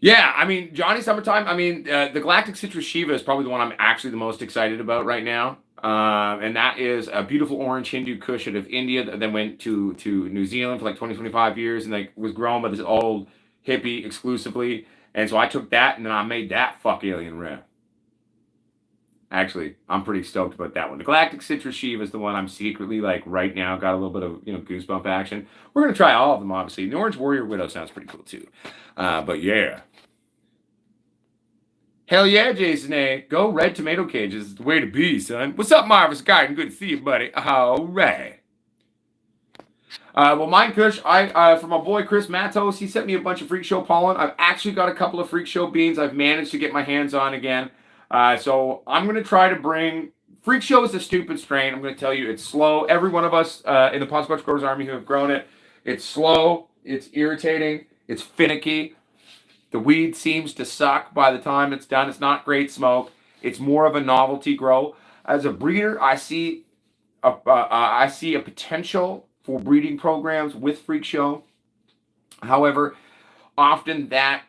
Yeah, I mean, Johnny Summertime. I mean, the Galactic Citrus Shiva is probably the one I'm actually the most excited about right now. And that is a beautiful orange Hindu Kush out of India that then went to New Zealand for like 20, 25 years and like was grown by this old hippie exclusively. And so I took that and then I made that fuck alien rare. Actually, I'm pretty stoked about that one. The Galactic Citrus Shiva is the one I'm secretly like right now got a little bit of goosebump action. We're gonna try all of them, obviously. The Orange Warrior Widow sounds pretty cool too. But yeah. Hell yeah, Jason A. Go Red Tomato Cages. It's the way to be, son. What's up, Marvelous Garden? Good to see you, buddy. All right. Well, mine Kush, for my boy Chris Matos, he sent me a bunch of Freak Show pollen. I've actually got a couple of Freak Show beans I've managed to get my hands on again. So I'm going to try to bring... Freak Show is a stupid strain. I'm going to tell you, it's slow. Every one of us in the Potsquatch Growers Army who have grown it, it's slow, it's irritating, it's finicky. The weed seems to suck by the time it's done. It's not great smoke. It's more of a novelty grow. As a breeder, I see a potential for breeding programs with Freak Show. However, often that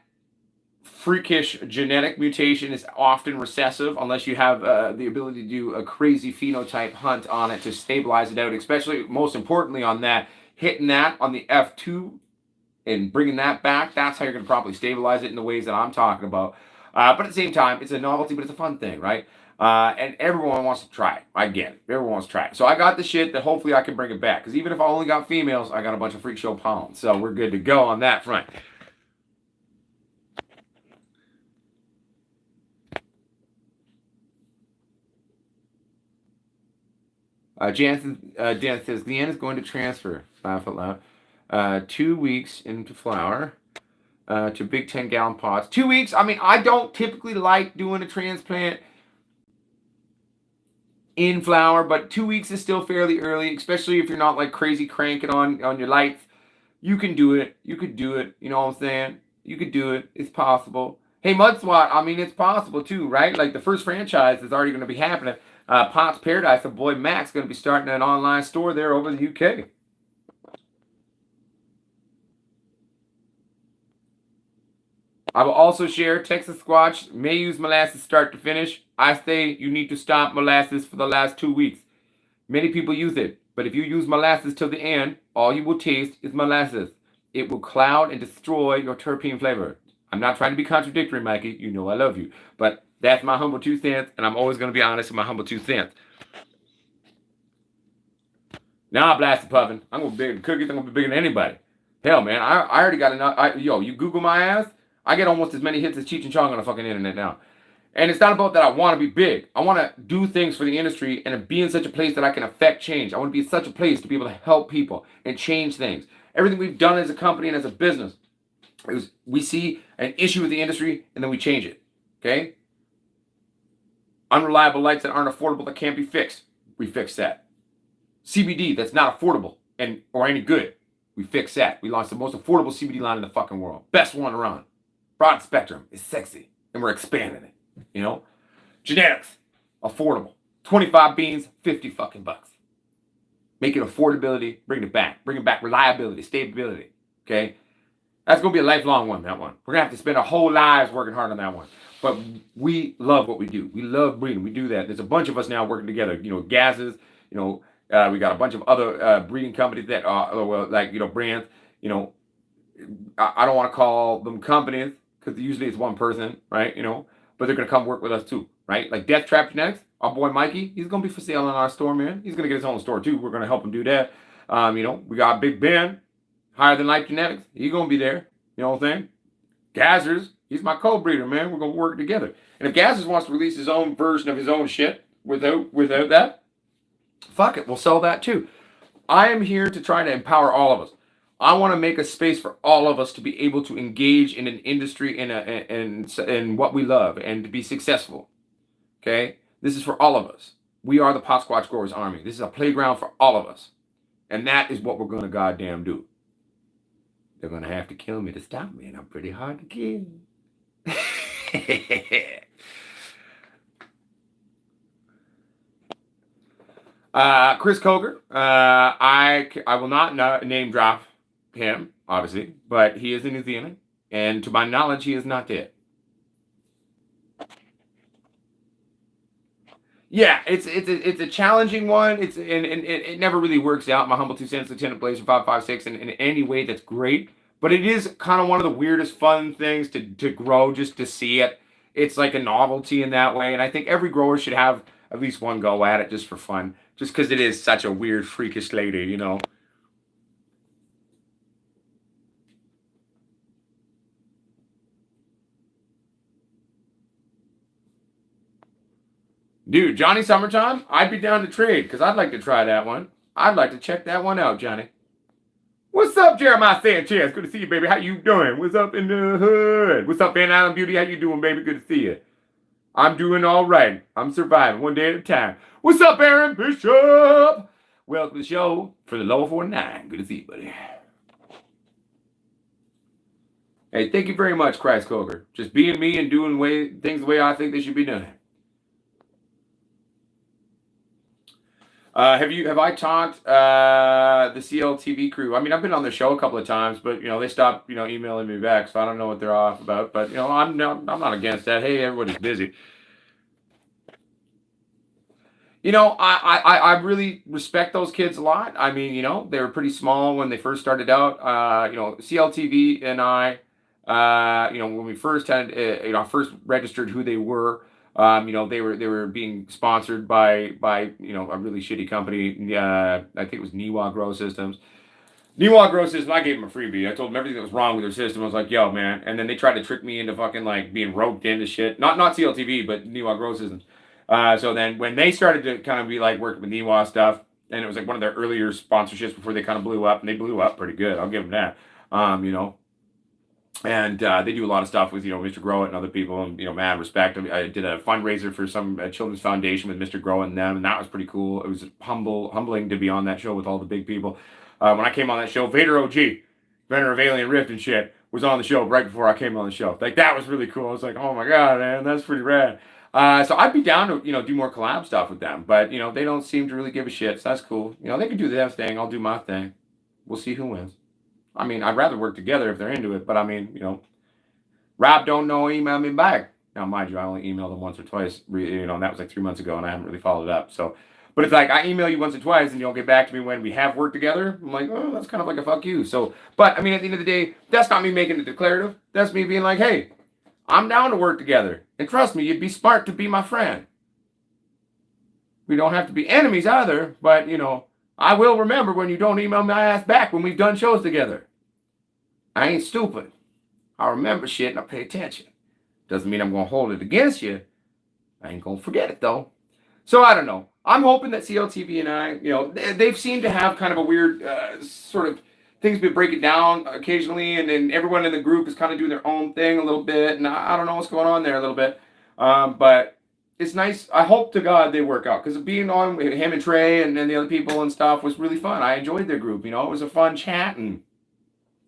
freakish genetic mutation is often recessive unless you have the ability to do a crazy phenotype hunt on it to stabilize it out, especially most importantly on that, hitting that on the F2 and bringing that back, that's how you're going to properly stabilize it in the ways that I'm talking about. But at the same time, it's a novelty, but it's a fun thing, right? And everyone wants to try it. I get it. Everyone wants to try it. So I got the shit that hopefully I can bring it back. Because even if I only got females, I got a bunch of Freak Show pollen. So we're good to go on that front. Dan says, Leanne is going to transfer, laugh out loud, 2 weeks into flower to big 10-gallon pots. 2 weeks? I mean, I don't typically like doing a transplant in flower, but 2 weeks is still fairly early, especially if you're not like crazy cranking on your lights. You can do it. You could do it. You know what I'm saying? You could do it. It's possible. Hey, Mudswat, I mean, it's possible too, right? Like the first franchise is already going to be happening. Pot's Paradise, the boy Max, going to be starting an online store there over the UK. I will also share Texas Squatch may use molasses start to finish. I say you need to stop molasses for the last 2 weeks. Many people use it, but if you use molasses till the end, all you will taste is molasses. It will cloud and destroy your terpene flavor. I'm not trying to be contradictory, Mikey. You know I love you. But that's my humble 2 cents, and I'm always going to be honest with my humble 2 cents. Now I blasted puffing. I'm going to be bigger than cookies. I'm going to be bigger than anybody. Hell, man, I already got enough. You Google my ass, I get almost as many hits as Cheech and Chong on the fucking internet now. And it's not about that I want to be big. I want to do things for the industry and be in such a place that I can affect change. I want to be in such a place to be able to help people and change things. Everything we've done as a company and as a business is we see an issue with the industry and then we change it. Okay? Unreliable lights that aren't affordable that can't be fixed. We fix that. CBD that's not affordable or any good. We fix that. We launched the most affordable CBD line in the fucking world. Best one around. Broad spectrum. It's sexy. And we're expanding it. You know? Genetics. Affordable. 25 beans, 50 fucking bucks. Make it affordability. Bring it back. Bring it back. Reliability. Stability. Okay? That's going to be a lifelong one, that one. We're going to have to spend our whole lives working hard on that one. But we love what we do. We love breeding. We do that. There's a bunch of us now working together. You know, Gazes. You know, we got a bunch of other breeding companies that are, like, you know, brands. You know, I don't want to call them companies because usually it's one person, right? You know, but they're going to come work with us too, right? Like Death Trap Genetics, our boy Mikey, he's going to be for sale in our store, man. He's going to get his own store too. We're going to help him do that. You know, we got Big Ben, Higher Than Life Genetics. He's going to be there. You know what I'm saying? Gazzers, he's my co-breeder, man. We're going to work together. And if Gazzers wants to release his own version of his own shit without that, fuck it, we'll sell that too. I am here to try to empower all of us. I want to make a space for all of us to be able to engage in an industry in what we love and to be successful. Okay? This is for all of us. We are the Potsquatch Growers Army. This is a playground for all of us. And that is what we're going to goddamn do. They're going to have to kill me to stop me, and I'm pretty hard to kill. Chris Coger, I will not name drop him, obviously, but he is in New Zealand. And to my knowledge, he is not dead. Yeah, it's a challenging one. And it never really works out. My humble 2 cents, Lieutenant Blazer 556, in any way that's great. But it is kind of one of the weirdest fun things to grow just to see it. It's like a novelty in that way, and I think every grower should have at least one go at it just for fun, just because it is such a weird, freakish lady, you know. Dude, Johnny Summertime, I'd be down to trade because I'd like to try that one. I'd like to check that one out, Johnny. What's up, Jeremiah Sanchez? Good to see you, baby. How you doing? What's up in the hood? What's up, Van Allen Beauty? How you doing, baby? Good to see you. I'm doing all right. I'm surviving one day at a time. What's up, Aaron Bishop? Welcome to the show for the lower 49. Good to see you, buddy. Hey, thank you very much, Christ Coker. Just being me and doing things the way I think they should be done. Have I taught the CLTV crew? I mean, I've been on the show a couple of times, but they stopped emailing me back, so I don't know what they're off about. But I'm not against that. Hey, everybody's busy. I really respect those kids a lot. I mean, they were pretty small when they first started out. CLTV and I, when we first had, first registered who they were. They were being sponsored by a really shitty company. I think it was Niwa Grow Systems. Niwa Grow Systems. I gave them a freebie. I told them everything that was wrong with their system. I was like, "Yo, man!" And then they tried to trick me into fucking like being roped into shit. Not CLTV, but Niwa Grow Systems. So then when they started to kind of be like working with Niwa stuff, and it was like one of their earlier sponsorships before they kind of blew up, and they blew up pretty good. I'll give them that. And they do a lot of stuff with Mr. Grow and other people, and mad respect. I did a fundraiser for some children's foundation with Mr. Grow and them, and that was pretty cool. It was humbling to be on that show with all the big people. When I came on that show, Vader OG, inventor of Alien Rift and shit, was on the show right before I came on the show. Like that was really cool. I was like, oh my god, man, that's pretty rad. So I'd be down to do more collab stuff with them, but they don't seem to really give a shit. So that's cool. They can do their thing. I'll do my thing. We'll see who wins. I mean, I'd rather work together if they're into it, but I mean, Rob don't know, email me back. Now, mind you, I only emailed him once or twice, and that was like 3 months ago, and I haven't really followed up. So, but it's like I email you once or twice, and you don't get back to me when we have worked together. I'm like, oh, that's kind of like a fuck you. So, but I mean, at the end of the day, that's not me making it declarative. That's me being like, hey, I'm down to work together, and trust me, you'd be smart to be my friend. We don't have to be enemies either, but I will remember when you don't email my ass back when we've done shows together. I ain't stupid. I remember shit and I pay attention. Doesn't mean I'm going to hold it against you. I ain't going to forget it though. So I don't know. I'm hoping that CLTV and I, they've seemed to have kind of a weird sort of things been breaking down occasionally, and then everyone in the group is kind of doing their own thing a little bit, and I don't know what's going on there a little bit. But it's nice. I hope to God they work out, because being on with him and Trey and the other people and stuff was really fun. I enjoyed their group. It was a fun chat, and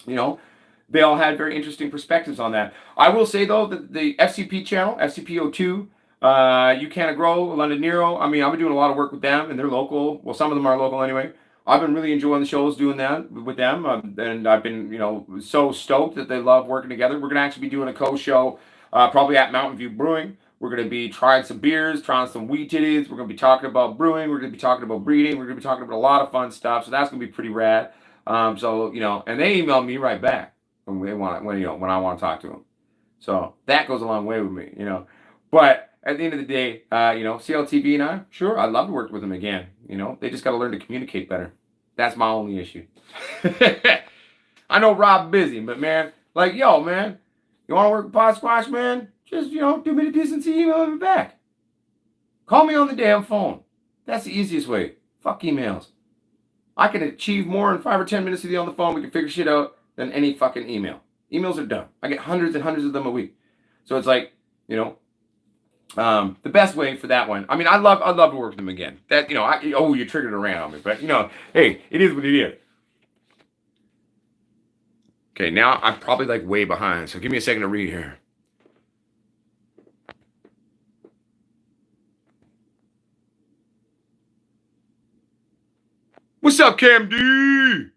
they all had very interesting perspectives on that. I will say though that the FCP channel, FCP02, You Can't Grow, London Nero. I mean, I've been doing a lot of work with them, and they're local. Well, some of them are local anyway. I've been really enjoying the shows doing that with them, and I've been so stoked that they love working together. We're gonna actually be doing a co-show, probably at Mountain View Brewing. We're gonna be trying some beers, trying some wheat titties. We're gonna be talking about brewing. We're gonna be talking about breeding. We're gonna be talking about a lot of fun stuff. So that's gonna be pretty rad. And they emailed me right back when I want to talk to them. So that goes a long way with me. But at the end of the day, CLTV and I, sure, I'd love to work with them again. They just got to learn to communicate better. That's my only issue. I know Rob's busy, but man, like, yo, man, you want to work with Potsquatch, man? Just, do me the decency, email me back. Call me on the damn phone. That's the easiest way. Fuck emails. I can achieve more in 5 or 10 minutes with you on the phone. We can figure shit out than any fucking email. Emails are dumb. I get hundreds and hundreds of them a week. So it's like, the best way for that one. I mean, I'd love to work with them again. That, you triggered a rant on me. But, hey, it is what it is. Okay, now I'm probably like way behind. So give me a second to read here. What's up, Cam D?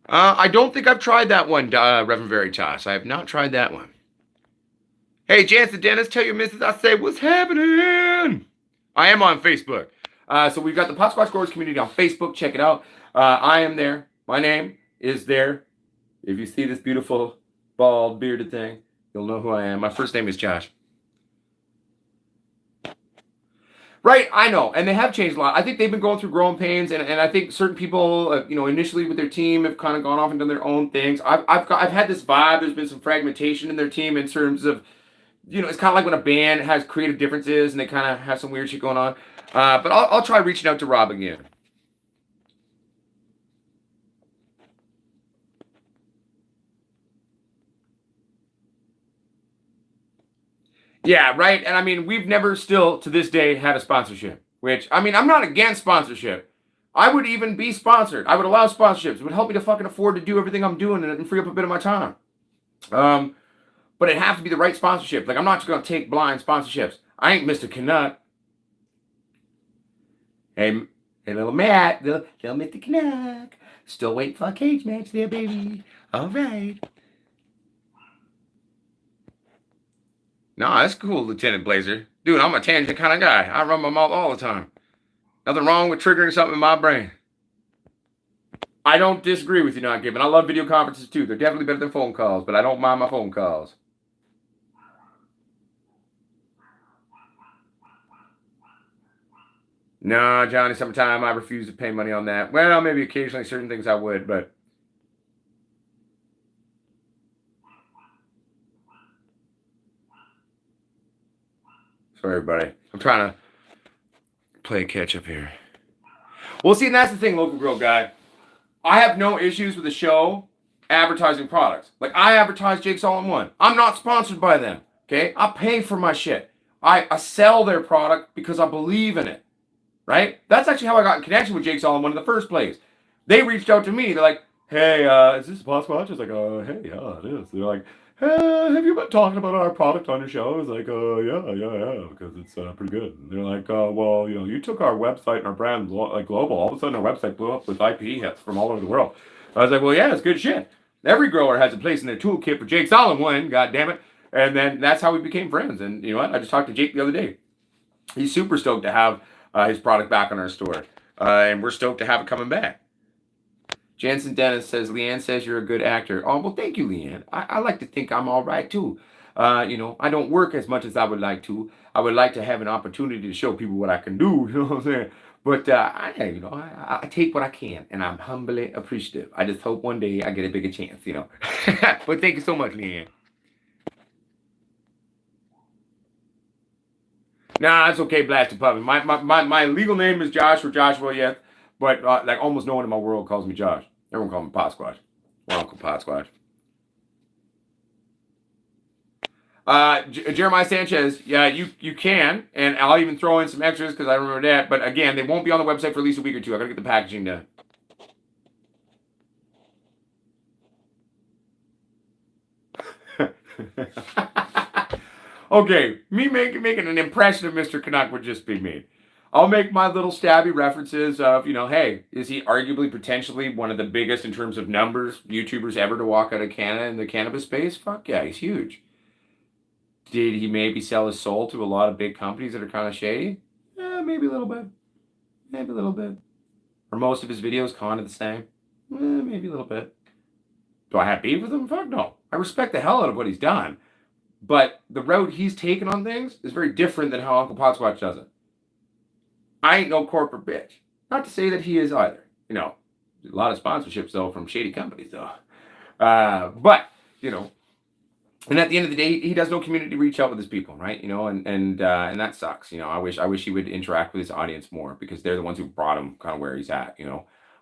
I don't think I've tried that one, Reverend Veritas. I have not tried that one. Hey, Jansen Dennis, tell your missus I say what's happening. I am on Facebook. So we've got the Potsquatch Growers community on Facebook. Check it out. I am there. My name is there. If you see this beautiful bald bearded thing, you'll know who I am. My first name is Josh. Right, I know, and they have changed a lot. I think they've been going through growing pains, and I think certain people, initially with their team, have kind of gone off and done their own things. I've had this vibe. There's been some fragmentation in their team in terms of, it's kind of like when a band has creative differences and they kind of have some weird shit going on. But I'll try reaching out to Rob again. Yeah, right. And I mean, we've never still to this day had a sponsorship, which I mean, I'm not against sponsorship. I would even be sponsored. I would allow sponsorships. It would help me to fucking afford to do everything I'm doing and free up a bit of my time. But it has to be the right sponsorship. Like, I'm not just going to take blind sponsorships. I ain't Mr. Canuck. Hey, little Matt, little Mr. Canuck. Still waiting for a cage match there, baby. All right. No, that's cool, Lieutenant Blazer. Dude, I'm a tangent kind of guy. I run my mouth all the time. Nothing wrong with triggering something in my brain. I don't disagree with you not giving. I love video conferences too. They're definitely better than phone calls, but I don't mind my phone calls. No, Johnny, sometime I refuse to pay money on that. Well, maybe occasionally certain things I would, but sorry, everybody. I'm trying to play catch up here. Well, see, and that's the thing, local grow guy. I have no issues with the show advertising products. Like, I advertise Jake's All-in-One. I'm not sponsored by them. Okay, I pay for my shit. I sell their product because I believe in it. Right? That's actually how I got in connection with Jake's All-in-One in the first place. They reached out to me. They're like, hey, is this Potsquatch? I was like, hey, yeah, it is. They're like, hey, have you been talking about our product on your show? I was like, yeah, because it's pretty good. And they're like, well, you took our website and our brand like global. All of a sudden, our website blew up with IP hits from all over the world. I was like, well, yeah, it's good shit. Every grower has a place in their toolkit for Jake's All-in-One, God damn it. And then that's how we became friends. And you know what? I just talked to Jake the other day. He's super stoked to have his product back on our store. And we're stoked to have it coming back. Jansen Dennis says, Leanne says you're a good actor. Oh, well, thank you, Leanne. I like to think I'm all right, too. I don't work as much as I would like to. I would like to have an opportunity to show people what I can do, you know what I'm saying? But, I take what I can, and I'm humbly appreciative. I just hope one day I get a bigger chance, But thank you so much, Leanne. Nah, it's okay, Blasted Puppy. My legal name is Josh or Joshua, yes. But like almost no one in my world calls me Josh. Everyone calls me Potsquatch or Uncle Potsquatch. Jeremiah Sanchez, yeah, you can, and I'll even throw in some extras because I remember that. But again, they won't be on the website for at least a week or two. I gotta get the packaging done. Okay, me making an impression of Mr. Canuck would just be me. I'll make my little stabby references of, hey, is he arguably potentially one of the biggest in terms of numbers YouTubers ever to walk out of Canada in the cannabis space? Fuck yeah, he's huge. Did he maybe sell his soul to a lot of big companies that are kind of shady? Maybe a little bit. Maybe a little bit. Are most of his videos kind of the same? Maybe a little bit. Do I have beef with him? Fuck no. I respect the hell out of what he's done. But the road he's taken on things is very different than how Uncle Potsquatch does it. I ain't no corporate bitch. Not to say that he is either. A lot of sponsorships though from shady companies though. But and at the end of the day, he does no community reach out with his people, right? And that sucks. I wish he would interact with his audience more because they're the ones who brought him kind of where he's at.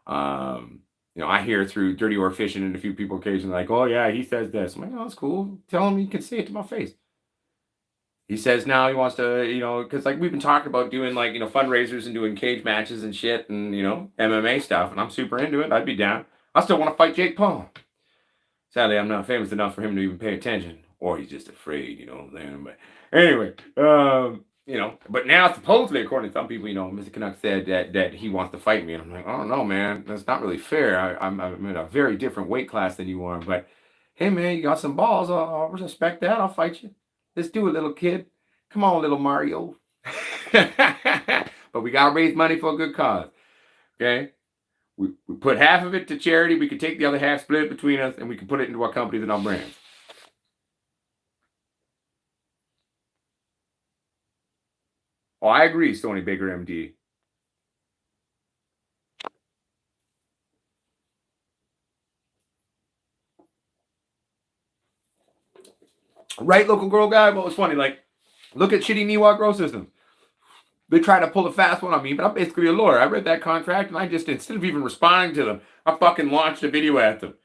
I hear through Dirty or Fishing and a few people occasionally like, oh yeah, he says this. I'm like, oh, that's cool. Tell him you can say it to my face. He says now he wants to, because like we've been talking about doing like, fundraisers and doing cage matches and shit and, MMA stuff. And I'm super into it. I'd be down. I still want to fight Jake Paul. Sadly, I'm not famous enough for him to even pay attention. Or he's just afraid, But anyway, But now supposedly, according to some people, Mr. Canuck said that he wants to fight me, and I'm like, oh no, man, that's not really fair. I'm in a very different weight class than you are, but hey, man, you got some balls. I'll respect that. I'll fight you. Let's do it, little kid. Come on, little Mario. But we gotta raise money for a good cause. Okay, we put half of it to charity. We can take the other half, split it between us, and we can put it into our companies and our brands. Oh, I agree, Stony Baker, MD. Right, local girl guy. What was funny? Like, look at shitty Niwa Grow Systems. They try to pull a fast one on me, but I'm basically a lawyer. I read that contract, and I just, instead of even responding to them, I fucking launched a video at them.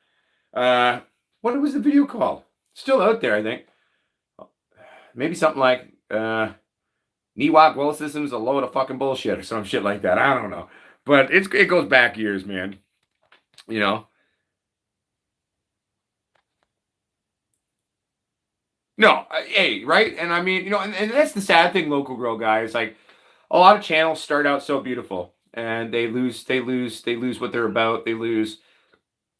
What was the video called? Still out there, I think. Maybe something like Niwa Grow Systems, a load of fucking bullshit or some shit like that. I don't know. But it goes back years, man. You know? No, hey, right? And I mean, and that's the sad thing, local grow guys. Like, a lot of channels start out so beautiful, and they lose what they're about. They lose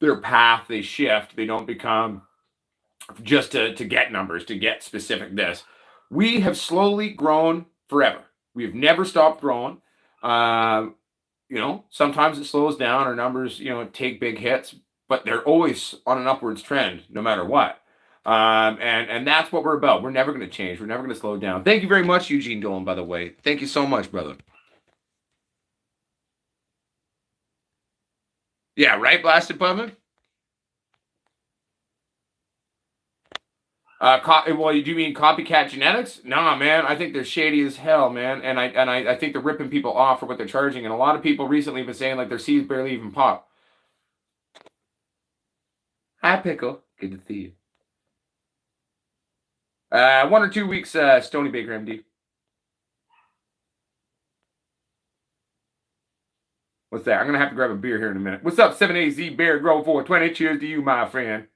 their path. They shift. They don't become just to get numbers, to get specific this. We have slowly grown forever. We've never stopped growing. Um, sometimes it slows down. Our numbers, take big hits, but they're always on an upwards trend, no matter what. And that's what we're about. We're never going to change. We're never going to slow down. Thank you very much, Eugene Dolan. By the way, thank you so much, brother. Yeah, right, Blasted Puppet. Well, you do mean copycat genetics? Nah, man. I think they're shady as hell, man. And I think they're ripping people off for what they're charging. And a lot of people recently have been saying like their seeds barely even pop. Hi, Pickle. Good to see you. 1 or 2 weeks, Stony Baker MD. What's that? I'm gonna have to grab a beer here in a minute. What's up, 7AZ Bear Grow 420? Cheers to you, my friend.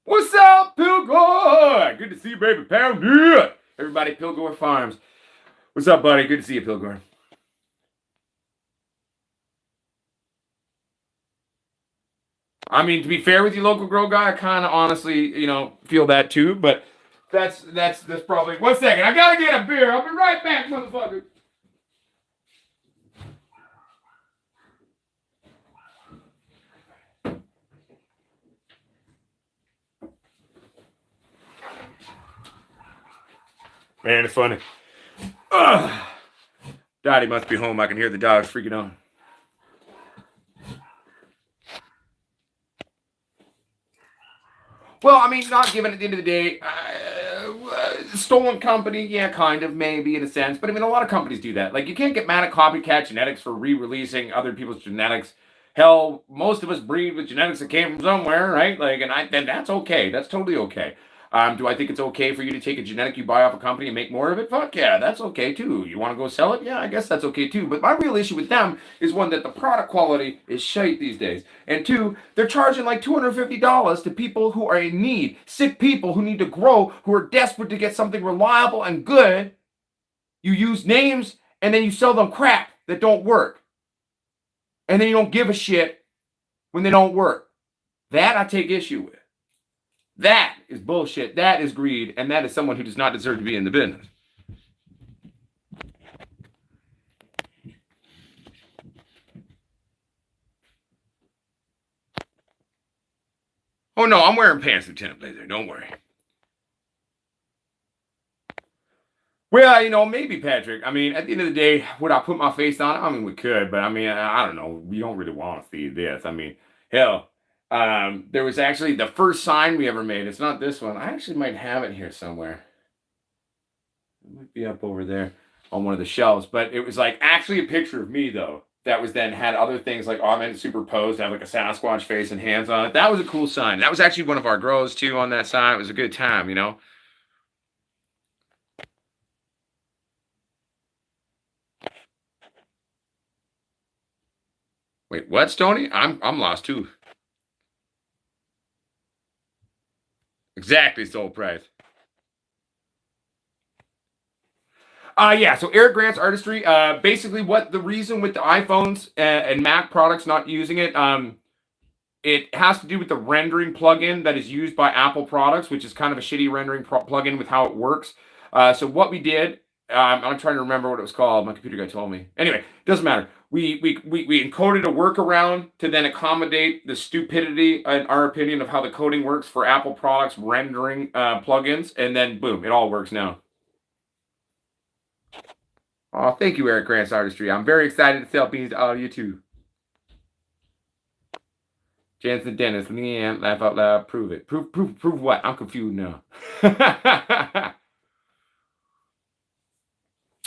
What's up, Pilgor? Good to see you, baby. Pound it. Everybody, Pilgor Farms. What's up, buddy? Good to see you, Pilgor. I mean, to be fair with you, local grow guy, I kind of honestly, feel that too. But that's probably 1 second. I gotta get a beer. I'll be right back, motherfucker. Man, it's funny. Ugh. Daddy must be home. I can hear the dogs freaking out. Well, I mean, not given at the end of the day, stolen company, yeah, kind of, maybe in a sense. But I mean, a lot of companies do that. Like, you can't get mad at copycat genetics for re-releasing other people's genetics. Hell, most of us breed with genetics that came from somewhere, right? Like, and that's okay. That's totally okay. Do I think it's okay for you to take a genetic you buy off a company and make more of it? Fuck yeah, that's okay too. You want to go sell it? Yeah, I guess that's okay too. But my real issue with them is one, that the product quality is shite these days. And two, they're charging like $250 to people who are in need, sick people who need to grow, who are desperate to get something reliable and good. You use names and then you sell them crap that don't work. And then you don't give a shit when they don't work. That I take issue with. That is bullshit. That is greed. And that is someone who does not deserve to be in the business. Oh, no, I'm wearing pants, Lieutenant Blazer. Don't worry. Well, maybe, Patrick. I mean, at the end of the day, would I put my face on it? I mean, we could, but I mean, I don't know. We don't really want to see this. I mean, hell, there was actually the first sign we ever made. It's not this one. I actually might have it here somewhere. It might be up over there on one of the shelves, but it was like actually a picture of me, though. That was then had other things like augmented superposed, have like a Sasquatch face and hands on it. That was a cool sign. That was actually one of our grows too on that sign. It was a good time. Wait, what, Stony? I'm lost too. Exactly, sold price. Yeah, so Eric Grant's artistry. Basically, what the reason with the iPhones and Mac products not using it, it has to do with the rendering plugin that is used by Apple products, which is kind of a shitty rendering plugin with how it works. So what we did, I'm trying to remember what it was called. My computer guy told me. Anyway, doesn't matter. We encoded a workaround to then accommodate the stupidity, in our opinion, of how the coding works for Apple products rendering plugins, and then boom, it all works now. Oh, thank you, Eric Grant's artistry. I'm very excited to sell beans to all of you too. Jansen Dennis, Leanne, laugh out loud, prove it. Prove what? I'm confused now.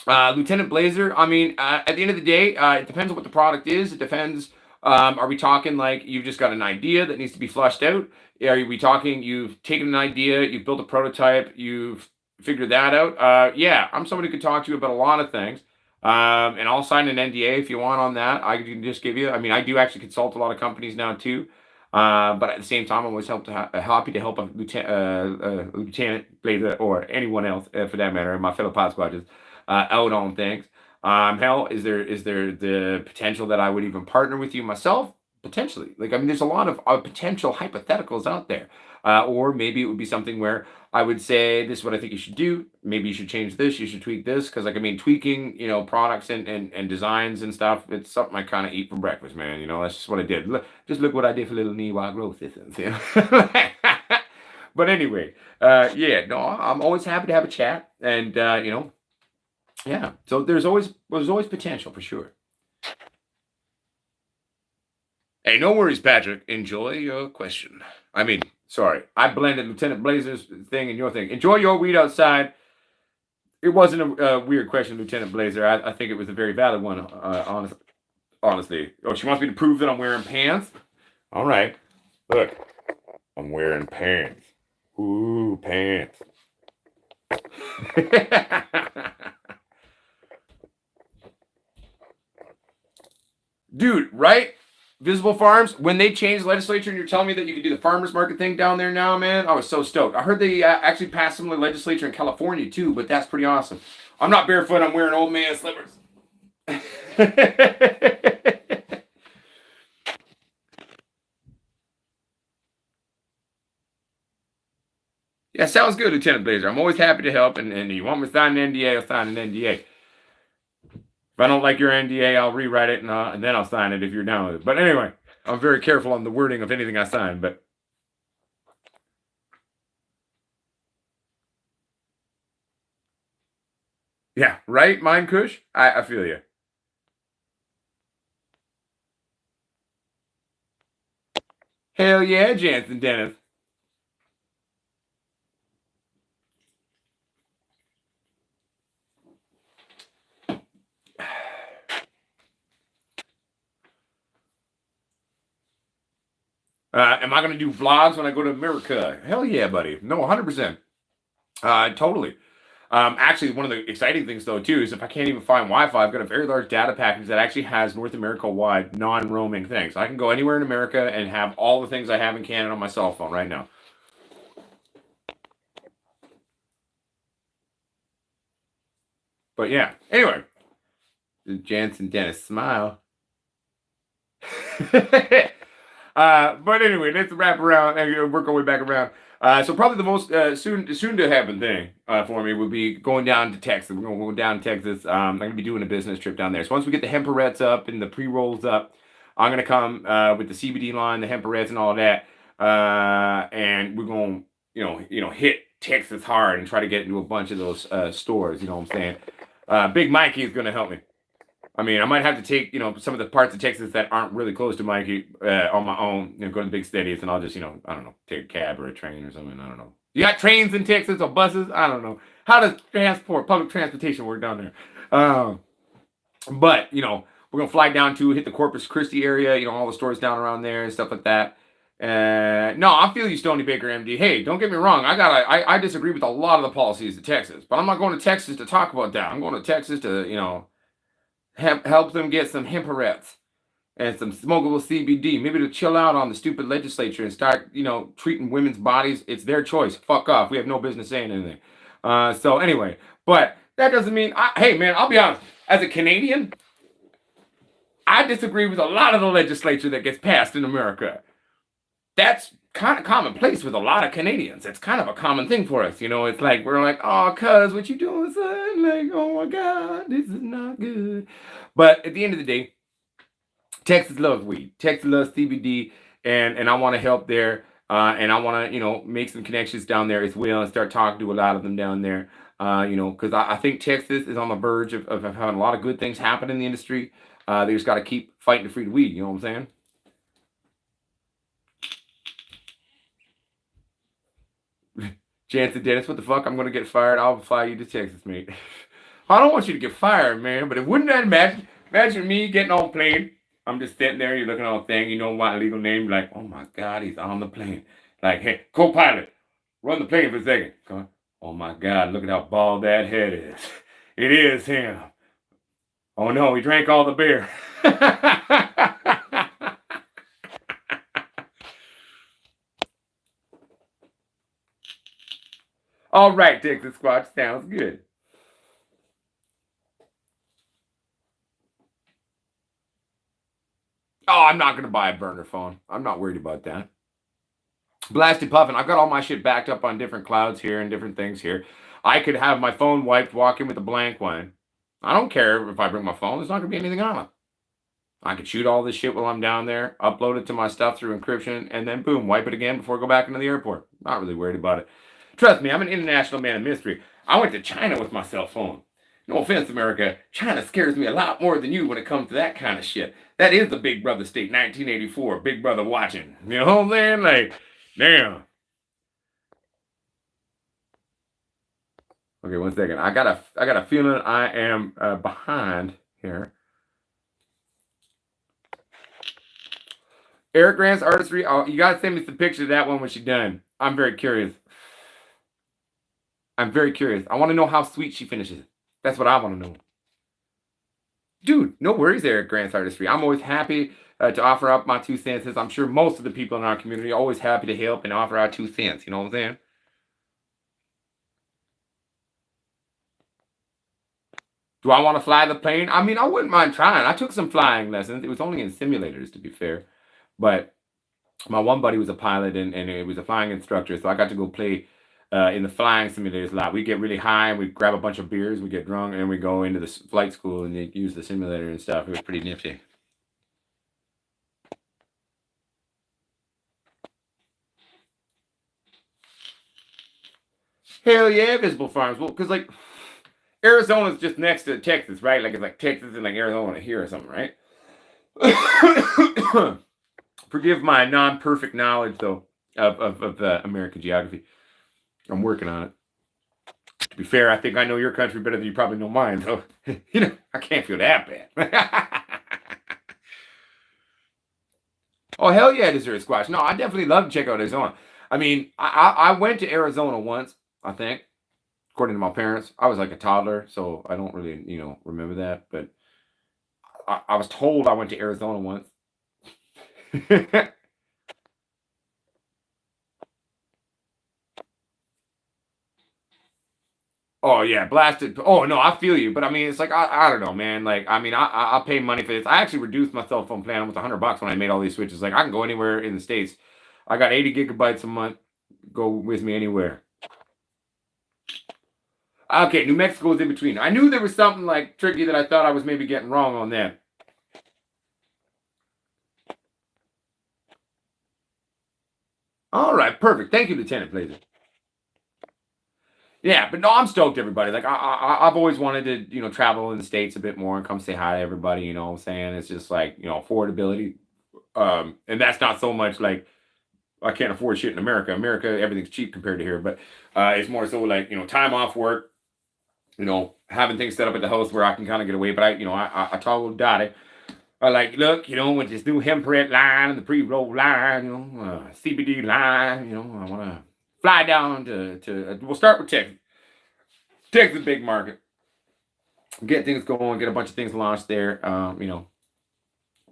Lieutenant Blazer, I mean, at the end of the day, it depends on what the product is. It depends. Are we talking like you've just got an idea that needs to be flushed out? Are we talking you've taken an idea, you've built a prototype, you've figured that out? Yeah, I'm somebody who could talk to you about a lot of things. And I'll sign an NDA if you want on that. I can just give you. I mean, I do actually consult a lot of companies now too. But at the same time, I'm always happy to help a lieutenant Blazer or anyone else for that matter, my fellow Potsquatches out on things. Hell, is there the potential that I would even partner with you myself? Potentially. Like, I mean, there's a lot of potential hypotheticals out there. Or maybe it would be something where I would say, this is what I think you should do. Maybe you should change this. You should tweak this. Because, like, I mean, tweaking, products and designs and stuff, it's something I kind of eat for breakfast, man. That's just what I did. Just look what I did for little Niwa growth systems, But anyway, yeah, no, I'm always happy to have a chat. And, yeah, so there's always potential for sure. Hey, no worries, Patrick. Enjoy your question. I mean, sorry, I blended Lieutenant Blazer's thing and your thing. Enjoy your weed outside. It wasn't a weird question, Lieutenant Blazer. I think it was a very valid one, honestly. Oh, she wants me to prove that I'm wearing pants? All right. Look, I'm wearing pants. Ooh, pants. Dude, right? Visible Farms, when they changed the legislature and you're telling me that you can do the farmers market thing down there now, man, I was so stoked. I heard they actually passed some of the legislature in California too, but that's pretty awesome. I'm not barefoot, I'm wearing old man slippers. Yeah, sounds good, Lieutenant Blazer. I'm always happy to help, and you want me to sign an NDA, I'll sign an NDA. If I don't like your NDA, I'll rewrite it and then I'll sign it if you're down with it. But anyway, I'm very careful on the wording of anything I sign. But yeah, right, Mind Kush? I feel you. Hell yeah, Jansen Dennis. Am I going to do vlogs when I go to America? Hell yeah, buddy. No, 100%. Totally. Actually, one of the exciting things, though, too, is if I can't even find Wi-Fi, I've got a very large data package that actually has North America-wide non-roaming things. I can go anywhere in America and have all the things I have in Canada on my cell phone right now. But yeah, anyway. Jansen Dennis, smile. But anyway, let's wrap around and work our way back around. So probably the most soon to happen thing for me would be going down to Texas. We're going to go down to Texas. I'm going to be doing a business trip down there. So once we get the hemperettes up and the pre-rolls up, I'm going to come with the CBD line, the hemperettes and all that. And we're going to hit Texas hard and try to get into a bunch of those stores. You know what I'm saying? Big Mikey is going to help me. I mean, I might have to take, some of the parts of Texas that aren't really close to Mikey on my own, go to the big cities, and I'll just, I don't know, take a cab or a train or something. I don't know. You got trains in Texas or buses? I don't know. How does public transportation work down there? But, we're going to fly down to hit the Corpus Christi area, all the stores down around there and stuff like that. No, I feel you, Stony Baker MD. Hey, don't get me wrong. I disagree with a lot of the policies of Texas, but I'm not going to Texas to talk about that. I'm going to Texas to, help them get some hemperettes and some smokable CBD, maybe to chill out on the stupid legislature and start, treating women's bodies. It's their choice. Fuck off. We have no business saying anything. So anyway, but that doesn't mean, hey man, I'll be honest. As a Canadian, I disagree with a lot of the legislature that gets passed in America. That's kind of commonplace with a lot of Canadians. It's kind of a common thing for us. It's like, we're like, oh, cuz, what you doing, son? Like, oh my God, this is not good. But at the end of the day, Texas loves weed. Texas loves CBD, and I want to help there. And I want to, make some connections down there as well and start talking to a lot of them down there. Because I think Texas is on the verge of having a lot of good things happen in the industry. They just got to keep fighting to free the weed. You know what I'm saying? Jansen Dennis, what the fuck? I'm gonna get fired. I'll fly you to Texas, mate. I don't want you to get fired, man. But wouldn't that imagine me getting on a plane? I'm just sitting there, you're looking on a thing, you know my legal name, like, oh my God, he's on the plane. Like, hey, co-pilot, run the plane for a second. Oh my God, look at how bald that head is. It is him. Oh no, he drank all the beer. All right, Texas Squatch, sounds good. Oh, I'm not going to buy a burner phone. I'm not worried about that. Blasted puffin. I've got all my shit backed up on different clouds here and different things here. I could have my phone wiped, walk in with a blank one. I don't care if I bring my phone. There's not going to be anything on it. I could shoot all this shit while I'm down there, upload it to my stuff through encryption, and then boom, wipe it again before I go back into the airport. Not really worried about it. Trust me, I'm an international man of mystery. I went to China with my cell phone. No offense, America. China scares me a lot more than you when it comes to that kind of shit. That is the Big Brother state, 1984. Big Brother watching. You know what I'm saying? Like, damn. Okay, 1 second. I got a feeling I am behind here. Eric Grant's artistry. Oh, you gotta send me some pictures of that one when she's done. I'm very curious. I want to know how sweet she finishes. That's what I want to know. Dude, no worries, Eric Grant's artistry. I'm always happy to offer up my 2 cents. I'm sure most of the people in our community are always happy to help and offer our 2 cents. You know what I'm saying? Do I want to fly the plane? I mean, I wouldn't mind trying. I took some flying lessons. It was only in simulators, to be fair. But my one buddy was a pilot and it was a flying instructor. So I got to go play in the flying simulators a lot. We get really high and we grab a bunch of beers, we get drunk, and we go into the flight school and they use the simulator and stuff. It was pretty nifty. Hell yeah, visible farms. Well, because like Arizona's just next to Texas, right? Like it's like Texas and like Arizona here or something, right? Forgive my non-perfect knowledge though of American geography. I'm working on it. To be fair, I think I know your country better than you probably know mine. So I can't feel that bad. Oh hell yeah, dessert squash. No, I definitely love to check out Arizona. I mean, I went to Arizona once, I think, according to my parents. I was like a toddler, so I don't really, remember that. But I was told I went to Arizona once. Oh yeah, blasted. Oh no, I feel you. But I mean, it's like I don't know, man. Like I mean, I pay money for this. I actually reduced my cell phone plan almost $100 when I made all these switches. Like I can go anywhere in the states. I got 80 gigabytes a month. Go with me anywhere. Okay, New Mexico is in between. I knew there was something like tricky that I thought I was maybe getting wrong on that. All right, perfect. Thank you, Lieutenant Blazer. Yeah, but no, I'm stoked, everybody. Like I've always wanted to, travel in the states a bit more and come say hi to everybody. You know what I'm saying? It's just like affordability, and that's not so much like I can't afford shit in America. America, everything's cheap compared to here, but it's more so like time off work. Having things set up at the house where I can kind of get away. But I told Dottie, I like, look, with this new hemp red line and the pre-roll line, CBD line, I want to fly down to we'll start with Texas. Texas big market. Get things going, get a bunch of things launched there.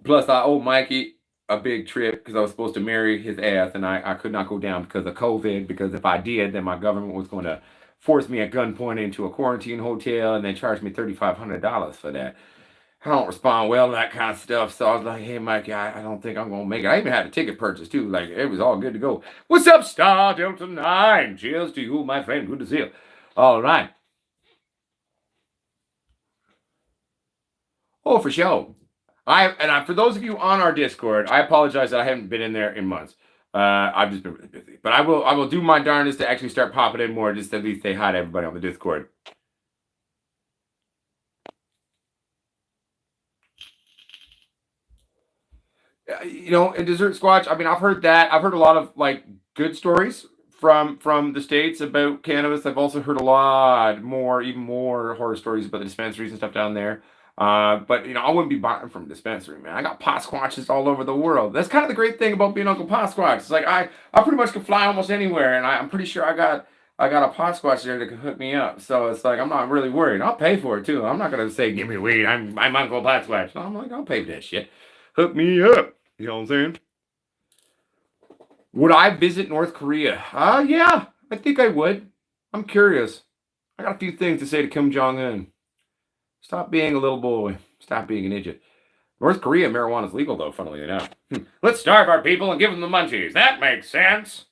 Plus, I owe Mikey a big trip because I was supposed to marry his ass, and I could not go down because of COVID. Because if I did, then my government was going to force me at gunpoint into a quarantine hotel and then charge me $3,500 for that. I don't respond well to that kind of stuff. So I was like, hey, Mikey, I don't think I'm going to make it. I even had a ticket purchase, too. Like, it was all good to go. What's up, Star Delta 9? Cheers to you, my friend. Good to see you. All right. Oh, for sure. For those of you on our Discord, I apologize that I haven't been in there in months. I've just been really busy. But I will do my darndest to actually start popping in more, just to at least say hi to everybody on the Discord. In Dessert Squatch, I mean, I've heard that. I've heard a lot of like good stories from the States about cannabis. I've also heard a lot more, even more horror stories about the dispensaries and stuff down there. But I wouldn't be buying from a dispensary, man. I got Potsquatches all over the world. That's kind of the great thing about being Uncle Potsquatch. It's like I pretty much can fly almost anywhere, and I'm pretty sure I got a Potsquatch there that can hook me up. So it's like I'm not really worried. I'll pay for it too. I'm not gonna say give me the weed. I'm Uncle Potsquatch. No, I'm like I'll pay for that shit. Hook me up. You know what I'm saying? Would I visit North Korea? Yeah, I think I would. I'm curious. I got a few things to say to Kim Jong Un. Stop being a little boy. Stop being an idiot. North Korea, marijuana is legal, though, funnily enough. Let's starve our people and give them the munchies. That makes sense.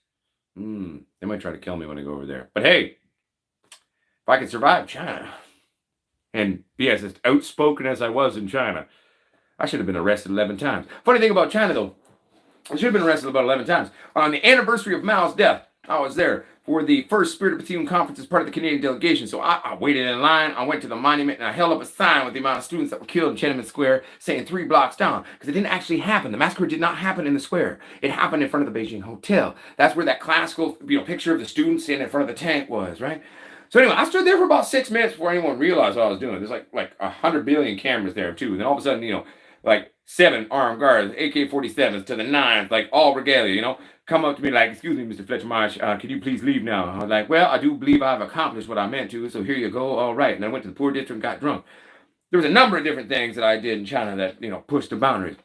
They might try to kill me when I go over there. But hey, if I can survive China and be as outspoken as I was in China, I should have been arrested 11 times. Funny thing about China, though, I should have been arrested about 11 times. On the anniversary of Mao's death, I was there for the first Spirit of Bethune conference as part of the Canadian delegation. So I waited in line. I went to the monument and I held up a sign with the amount of students that were killed in Tiananmen Square saying 3 blocks down. Because it didn't actually happen. The massacre did not happen in the square. It happened in front of the Beijing Hotel. That's where that classical picture of the students standing in front of the tank was, right? So anyway, I stood there for about 6 minutes before anyone realized what I was doing. There's like 100 billion cameras there too. And then all of a sudden, like 7 armed guards, AK-47s to the 9s, like all regalia, come up to me like, excuse me, Mr. Fletcher Marsh, can you please leave now? I was like, well, I do believe I've accomplished what I meant to, so here you go, all right. And I went to the poor district and got drunk. There was a number of different things that I did in China that, pushed the boundaries.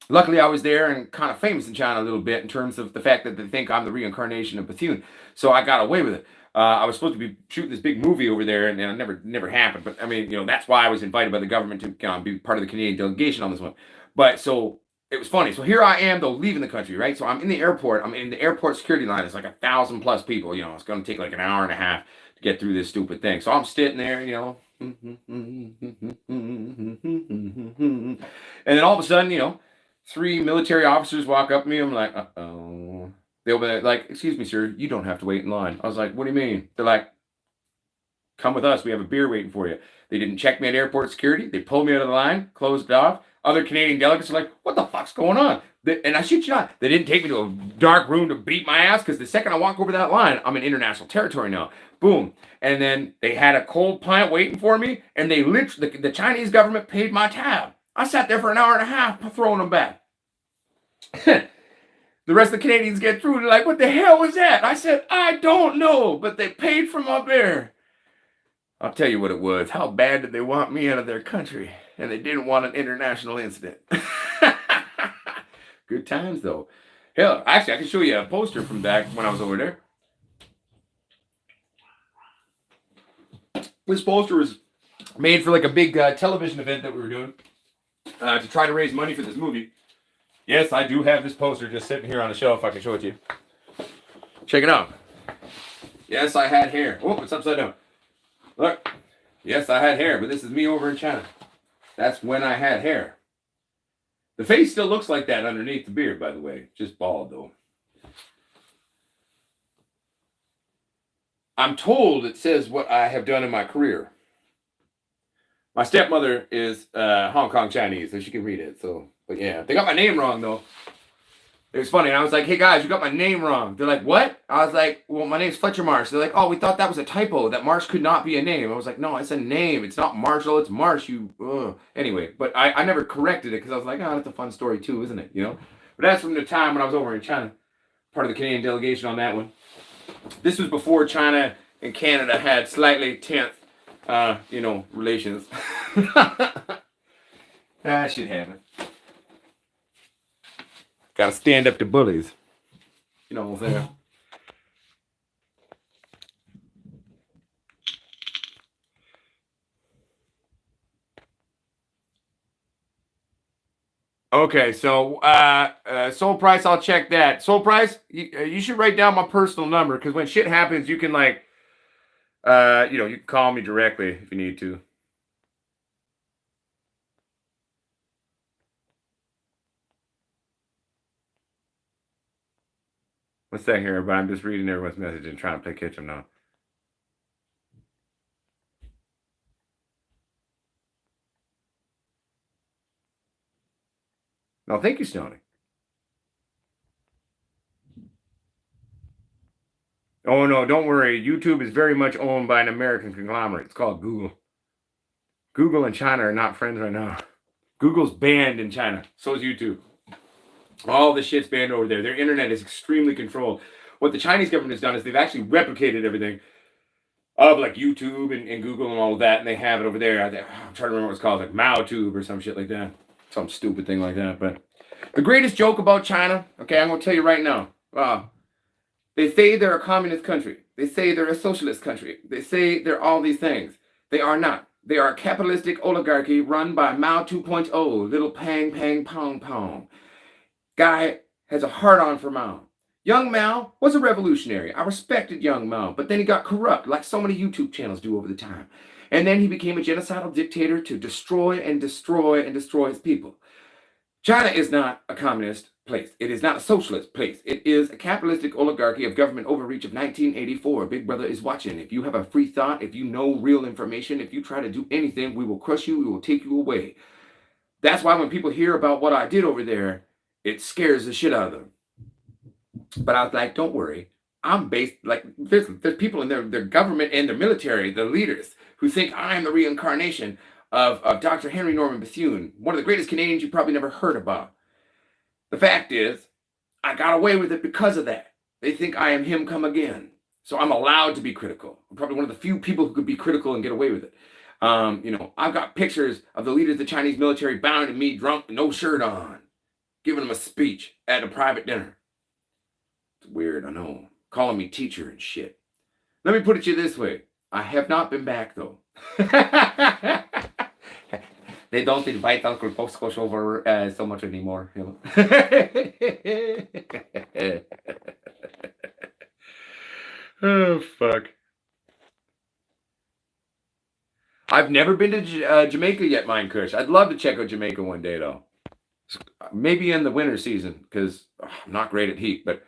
Luckily, I was there and kind of famous in China a little bit in terms of the fact that they think I'm the reincarnation of Bethune, so I got away with it. I was supposed to be shooting this big movie over there, and it never happened. But I mean, that's why I was invited by the government to be part of the Canadian delegation on this one. But so it was funny. So here I am, though, leaving the country, right? So I'm in the airport. I'm in the airport security line. It's like 1,000+ people. It's going to take like an hour and a half to get through this stupid thing. So I'm sitting there, and then all of a sudden, 3 military officers walk up to me. I'm like, uh-oh. They'll be like, excuse me, sir, you don't have to wait in line. I was like, what do you mean? They're like, come with us. We have a beer waiting for you. They didn't check me at airport security. They pulled me out of the line, closed it off. Other Canadian delegates are like, what the fuck's going on? And I shit you not, they didn't take me to a dark room to beat my ass because the second I walk over that line, I'm in international territory now. Boom. And then they had a cold pint waiting for me, and they literally, the Chinese government paid my tab. I sat there for an hour and a half throwing them back. The rest of the Canadians get through. They're like, what the hell was that? I said, I don't know, but they paid for my beer. I'll tell you what it was. How bad did they want me out of their country? And they didn't want an international incident. Good times, though. Hell, actually, I can show you a poster from back when I was over there. This poster was made for like a big television event that we were doing to try to raise money for this movie. Yes, I do have this poster just sitting here on the shelf. I can show it to you. Check it out. Yes, I had hair. Oh, it's upside down. Look. Yes, I had hair, but this is me over in China. That's when I had hair. The face still looks like that underneath the beard, by the way. Just bald, though. I'm told it says what I have done in my career. My stepmother is Hong Kong Chinese, so she can read it, so... But yeah, they got my name wrong, though. It was funny. I was like, hey, guys, you got my name wrong. They're like, what? I was like, well, my name's Fletcher Marsh. They're like, oh, we thought that was a typo, that Marsh could not be a name. I was like, no, it's a name. It's not Marshall, it's Marsh. Anyway, but I never corrected it because I was like, oh, that's a fun story, too, isn't it? But that's from the time when I was over in China, part of the Canadian delegation on that one. This was before China and Canada had slightly tense, relations. That shit happened. Got to stand up to bullies. You know what I'm saying? Okay, so Soul Price, I'll check that. Soul Price, you should write down my personal number because when shit happens, you can like, you can call me directly if you need to. What's that here? But I'm just reading everyone's message and trying to play catch 'em now. No, thank you, Stoney. Oh no, don't worry. YouTube is very much owned by an American conglomerate. It's called Google. Google and China are not friends right now. Google's banned in China. So is YouTube. All the shit's banned over there. Their internet is extremely controlled. What the Chinese government has done is they've actually replicated everything of like YouTube and Google and all of that, and they have it over there. I'm trying to remember what it's called, like MaoTube or some shit like that. Some stupid thing like that. But the greatest joke about China, okay, I'm going to tell you right now. They say they're a communist country. They say they're a socialist country. They say they're all these things. They are not. They are a capitalistic oligarchy run by Mao 2.0, little pang, pang, pong, pong. Guy has a heart-on for Mao. Young Mao was a revolutionary. I respected young Mao, but then he got corrupt, like so many YouTube channels do over the time. And then he became a genocidal dictator to destroy and destroy and destroy his people. China is not a communist place. It is not a socialist place. It is a capitalistic oligarchy of government overreach of 1984. Big Brother is watching. If you have a free thought, if you know real information, if you try to do anything, we will crush you. We will take you away. That's why when people hear about what I did over there, it scares the shit out of them. But I was like, don't worry. I'm based, like, there's people in their government and their military, the leaders, who think I'm the reincarnation of Dr. Henry Norman Bethune, one of the greatest Canadians you probably never heard about. The fact is, I got away with it because of that. They think I am him come again. So I'm allowed to be critical. I'm probably one of the few people who could be critical and get away with it. I've got pictures of the leaders of the Chinese military bound and me drunk, no shirt on, giving them a speech at a private dinner. It's weird, I know. Calling me teacher and shit. Let me put it to you this way. I have not been back, though. They don't invite Uncle Potsquatch over so much anymore. You know? Oh, fuck. I've never been to Jamaica yet, Mine Kush. I'd love to check out Jamaica one day, though. Maybe in the winter season, because I'm not great at heat, but...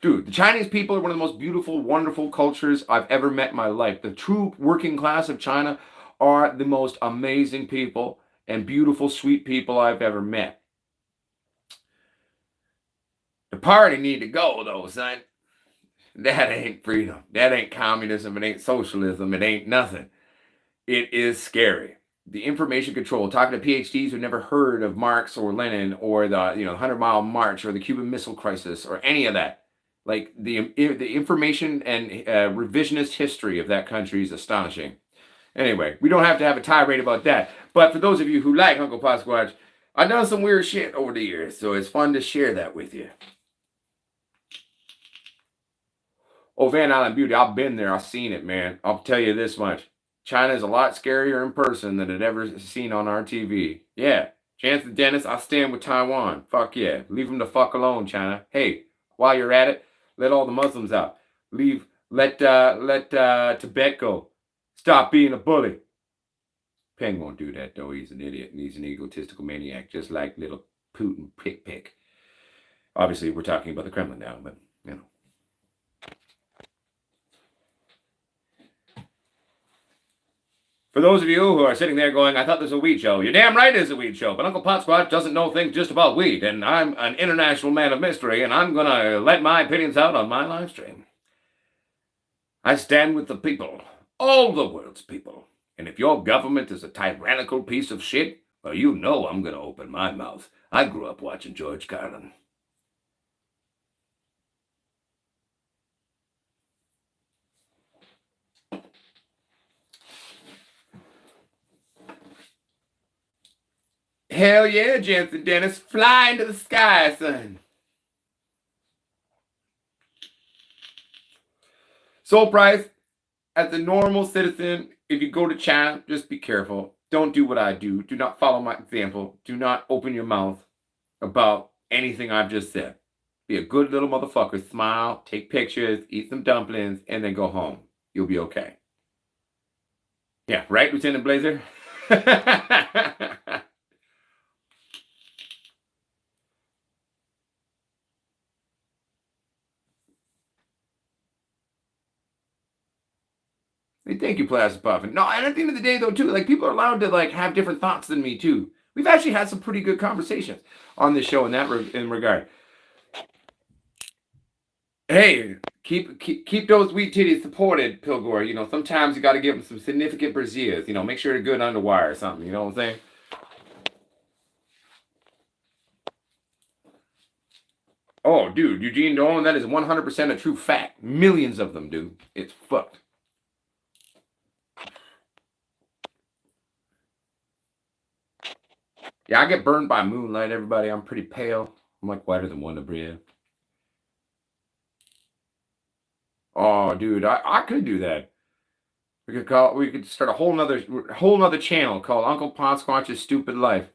Dude, the Chinese people are one of the most beautiful, wonderful cultures I've ever met in my life. The true working class of China are the most amazing people and beautiful, sweet people I've ever met. The party need to go, though, son. That ain't freedom. That ain't communism. It ain't socialism. It ain't nothing. It is scary. The information control, talking to PhDs who never heard of Marx or Lenin or the 100-mile march or the Cuban Missile Crisis or any of that. Like the information and revisionist history of that country is astonishing. Anyway, we don't have to have a tirade about that. But for those of you who like Uncle Potsquatch, I've done some weird shit over the years, so it's fun to share that with you. Oh, Van Island Beauty, I've been there. I've seen it, man. I'll tell you this much. China is a lot scarier in person than I'd ever seen on our TV. Yeah, Chance the Dentist, I stand with Taiwan. Fuck yeah. Leave them the fuck alone, China. Hey, while you're at it, let all the Muslims out. Let Tibet go. Stop being a bully. Peng won't do that, though. He's an idiot, and he's an egotistical maniac, just like little Putin pick. Obviously, we're talking about the Kremlin now, but, you know. For those of you who are sitting there going, I thought this was a weed show. You're damn right it's a weed show, but Uncle Potsquatch doesn't know things just about weed, and I'm an international man of mystery, and I'm going to let my opinions out on my live stream. I stand with the people, all the world's people, and if your government is a tyrannical piece of shit, well, you know I'm going to open my mouth. I grew up watching George Carlin. Hell yeah, Jensen Dennis. Fly into the sky, son. Soul price, as a normal citizen, if you go to China, just be careful. Don't do what I do. Do not follow my example. Do not open your mouth about anything I've just said. Be a good little motherfucker. Smile, take pictures, eat some dumplings, and then go home. You'll be okay. Yeah, right, Lieutenant Blazer? Hey, thank you, Plastic Puffin. No, and at the end of the day, though, too, like people are allowed to like have different thoughts than me too. We've actually had some pretty good conversations on this show in that in regard. Hey, keep those wheat titties supported, Pilgor. You know, sometimes you got to give them some significant brasiers. You know, make sure they're good underwire or something. You know what I'm saying? Oh, dude, Eugene Dolan, that is 100% a true fact. Millions of them, dude. It's fucked. Yeah, I get burned by moonlight, everybody. I'm pretty pale. I'm like whiter than Wonder Bread. Oh, dude, I could do that. We could start a whole nother channel called Uncle Potsquatch's Stupid Life.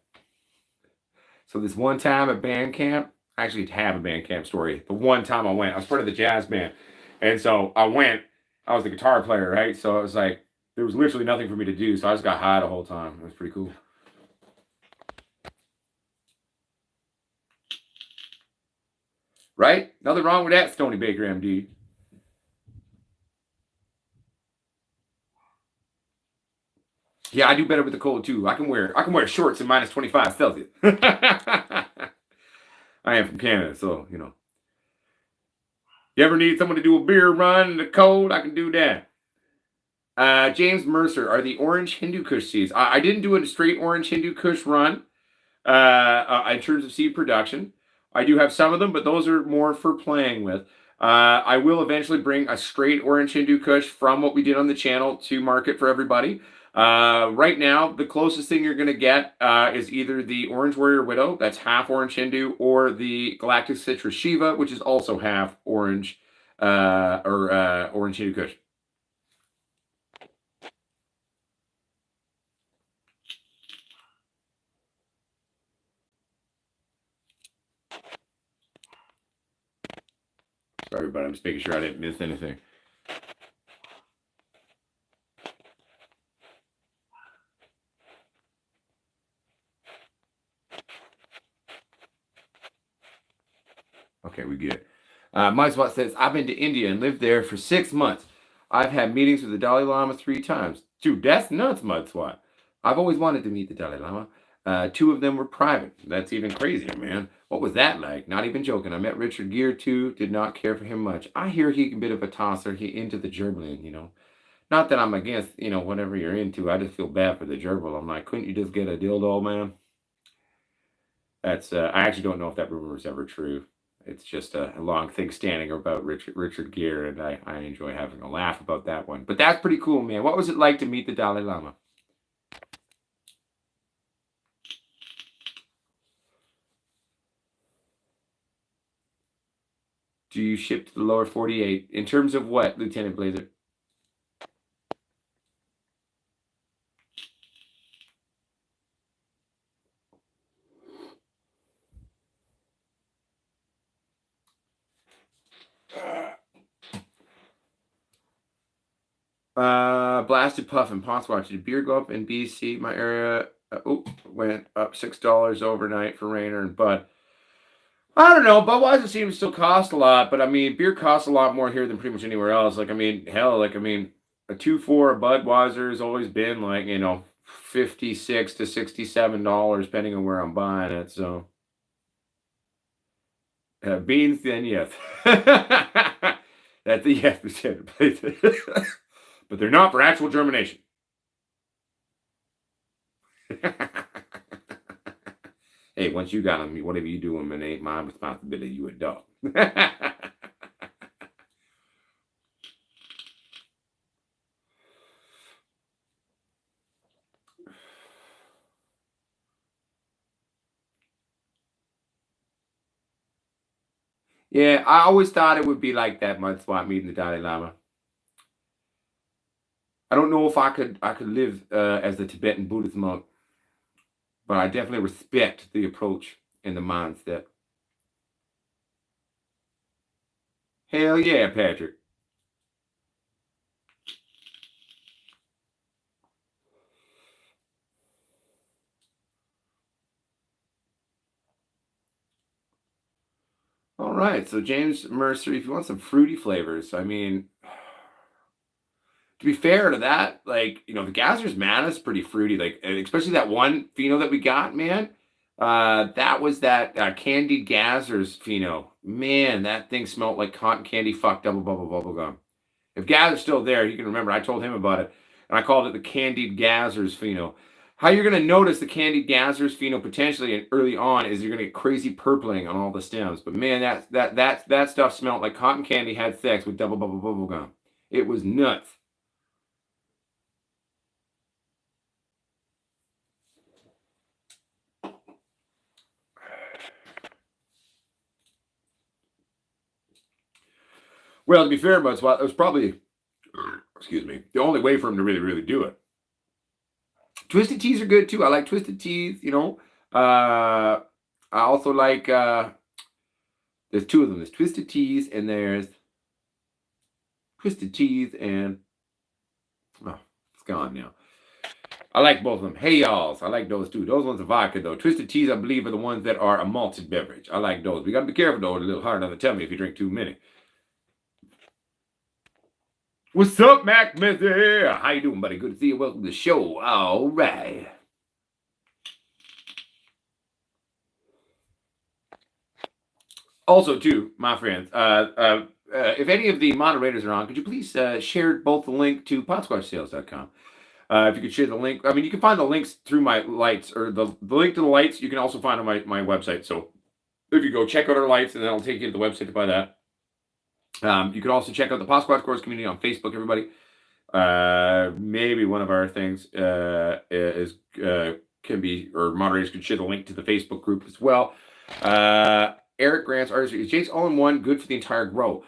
So this one time at band camp, I actually have a band camp story. The one time I went, I was part of the jazz band. And so I went, I was the guitar player, right? So it was like there was literally nothing for me to do. So I just got high the whole time. It was pretty cool. Right? Nothing wrong with that, Stony Baker MD. Yeah, I do better with the cold too. I can wear shorts in minus 25 Celsius. I am from Canada, so you know. You ever need someone to do a beer run in the cold? I can do that. James Mercer, are the orange Hindu Kush seeds? I didn't do a straight orange Hindu Kush run in terms of seed production. I do have some of them, but those are more for playing with. I will eventually bring a straight orange Hindu Kush from what we did on the channel to market for everybody. Right now, the closest thing you're going to get is either the Orange Warrior Widow, that's half orange Hindu, or the Galactic Citrus Shiva, which is also half orange orange Hindu Kush. Sorry, but I'm just making sure I didn't miss anything. Okay, we get it. MySpot says, I've been to India and lived there for 6 months. I've had meetings with the Dalai Lama 3 times. Dude, that's nuts, MudSwat. I've always wanted to meet the Dalai Lama. 2 of them were private. That's even crazier, man. What was that like? Not even joking. I met Richard Gere too. Did not care for him much. I hear he's a bit of a tosser. He into the gerbling, you know. Not that I'm against, you know, whatever you're into. I just feel bad for the gerbil. I'm like, couldn't you just get a dildo, man? That's I actually don't know if that rumor is ever true. It's just a long thing standing about Richard Gere, and I enjoy having a laugh about that one. But that's pretty cool, man. What was it like to meet the Dalai Lama? Do you ship to the lower 48? In terms of what, Lieutenant Blazer? Blasted Puff and Potsquatch. Did beer go up in BC? My area went up $6 overnight for Rainer and Bud. I don't know. Budweiser seems to still cost a lot, but I mean, beer costs a lot more here than pretty much anywhere else. Like, I mean, hell, like, I mean, a 2.4 Budweiser has always been like, you know, $56 to $67, depending on where I'm buying it. So, beans, then yes. That's a yes, but they're not for actual germination. Hey, once you got them, whatever you do them, it ain't my responsibility. You a dog. Yeah, I always thought it would be like that, mud swap meeting the Dalai Lama. I don't know if I could live as the Tibetan Buddhist monk, but I definitely respect the approach and the mindset. Hell yeah, Patrick. All right, so James Mercer, if you want some fruity flavors, I mean, to be fair to that, like, the Gazzers Manna is pretty fruity, like, especially that one pheno that we got, man. That was that candied Gazzers pheno. Man, that thing smelled like cotton candy fuck double bubble bubble gum. If Gazzer's still there, you can remember I told him about it, and I called it the candied Gazzers pheno. How you're going to notice the candied Gazzers pheno potentially and early on is you're going to get crazy purpling on all the stems. But man, that stuff smelled like cotton candy had sex with double bubble bubble gum. It was nuts. Well, to be fair, but it was probably, excuse me, the only way for him to really, really do it. Twisted teas are good too. I like twisted teas. I also like. There's two of them. There's twisted teas and there's twisted teas and oh, it's gone now. I like both of them. Hey y'alls, I like those too. Those ones are vodka though. Twisted teas, I believe, are the ones that are a malted beverage. I like those. We gotta be careful though. It's a little hard on the tummy if you drink too many. What's up, Mac Missy? How you doing, buddy? Good to see you. Welcome to the show. All right. Also, too, my friends, if any of the moderators are on, could you please share both the link to potsquatchsales.com? If you could share the link, I mean, you can find the links through my lights or the link to the lights. You can also find on my website. So if you go check out our lights, and then I'll take you to the website to buy that. You can also check out the Potsquatch Growers community on Facebook. Everybody, maybe one of our things can be, or moderators can share the link to the Facebook group as well. Eric Grant's artistry is Jake's all-in-one good for the entire grow.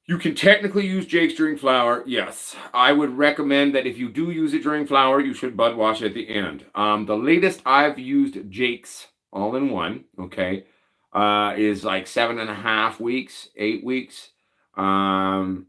You can technically use Jake's during flower. Yes, I would recommend that if you do use it during flower, you should bud wash it at the end. The latest I've used Jake's all-in-one, okay, is like 7.5 weeks, 8 weeks. The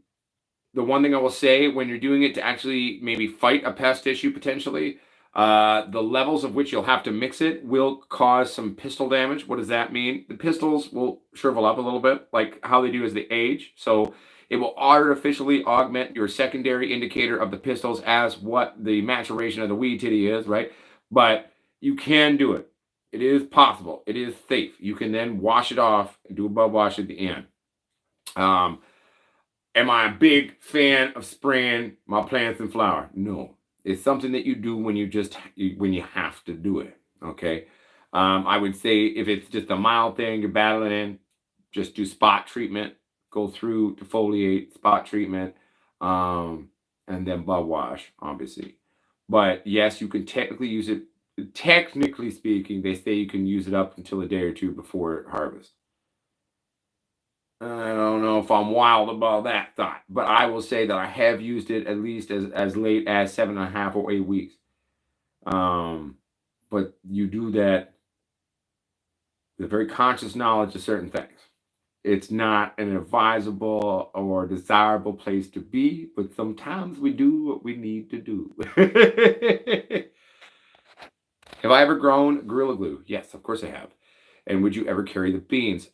one thing I will say when you're doing it to actually maybe fight a pest issue potentially, the levels of which you'll have to mix it will cause some pistil damage. What does that mean? The pistils will shrivel up a little bit, like how they do as they age. So it will artificially augment your secondary indicator of the pistils as what the maturation of the weed titty is, right? But you can do it. It is possible. It is safe. You can then wash it off and do a bud wash at the end. Am I a big fan of spraying my plants in flower? No. It's something that you do when you have to do it. Okay. I would say if it's just a mild thing you're battling in, just do spot treatment, go through defoliate, spot treatment, and then bud wash, obviously. But yes, you can technically use it. Technically speaking, they say you can use it up until a day or two before harvest. I don't know if I'm wild about that thought, but I will say that I have used it at least as late as 7.5 or 8 weeks. But you do that with a very conscious knowledge of certain things. It's not an advisable or desirable place to be, but sometimes we do what we need to do. Have I ever grown Gorilla Glue? Yes, of course I have. And would you ever carry the beans?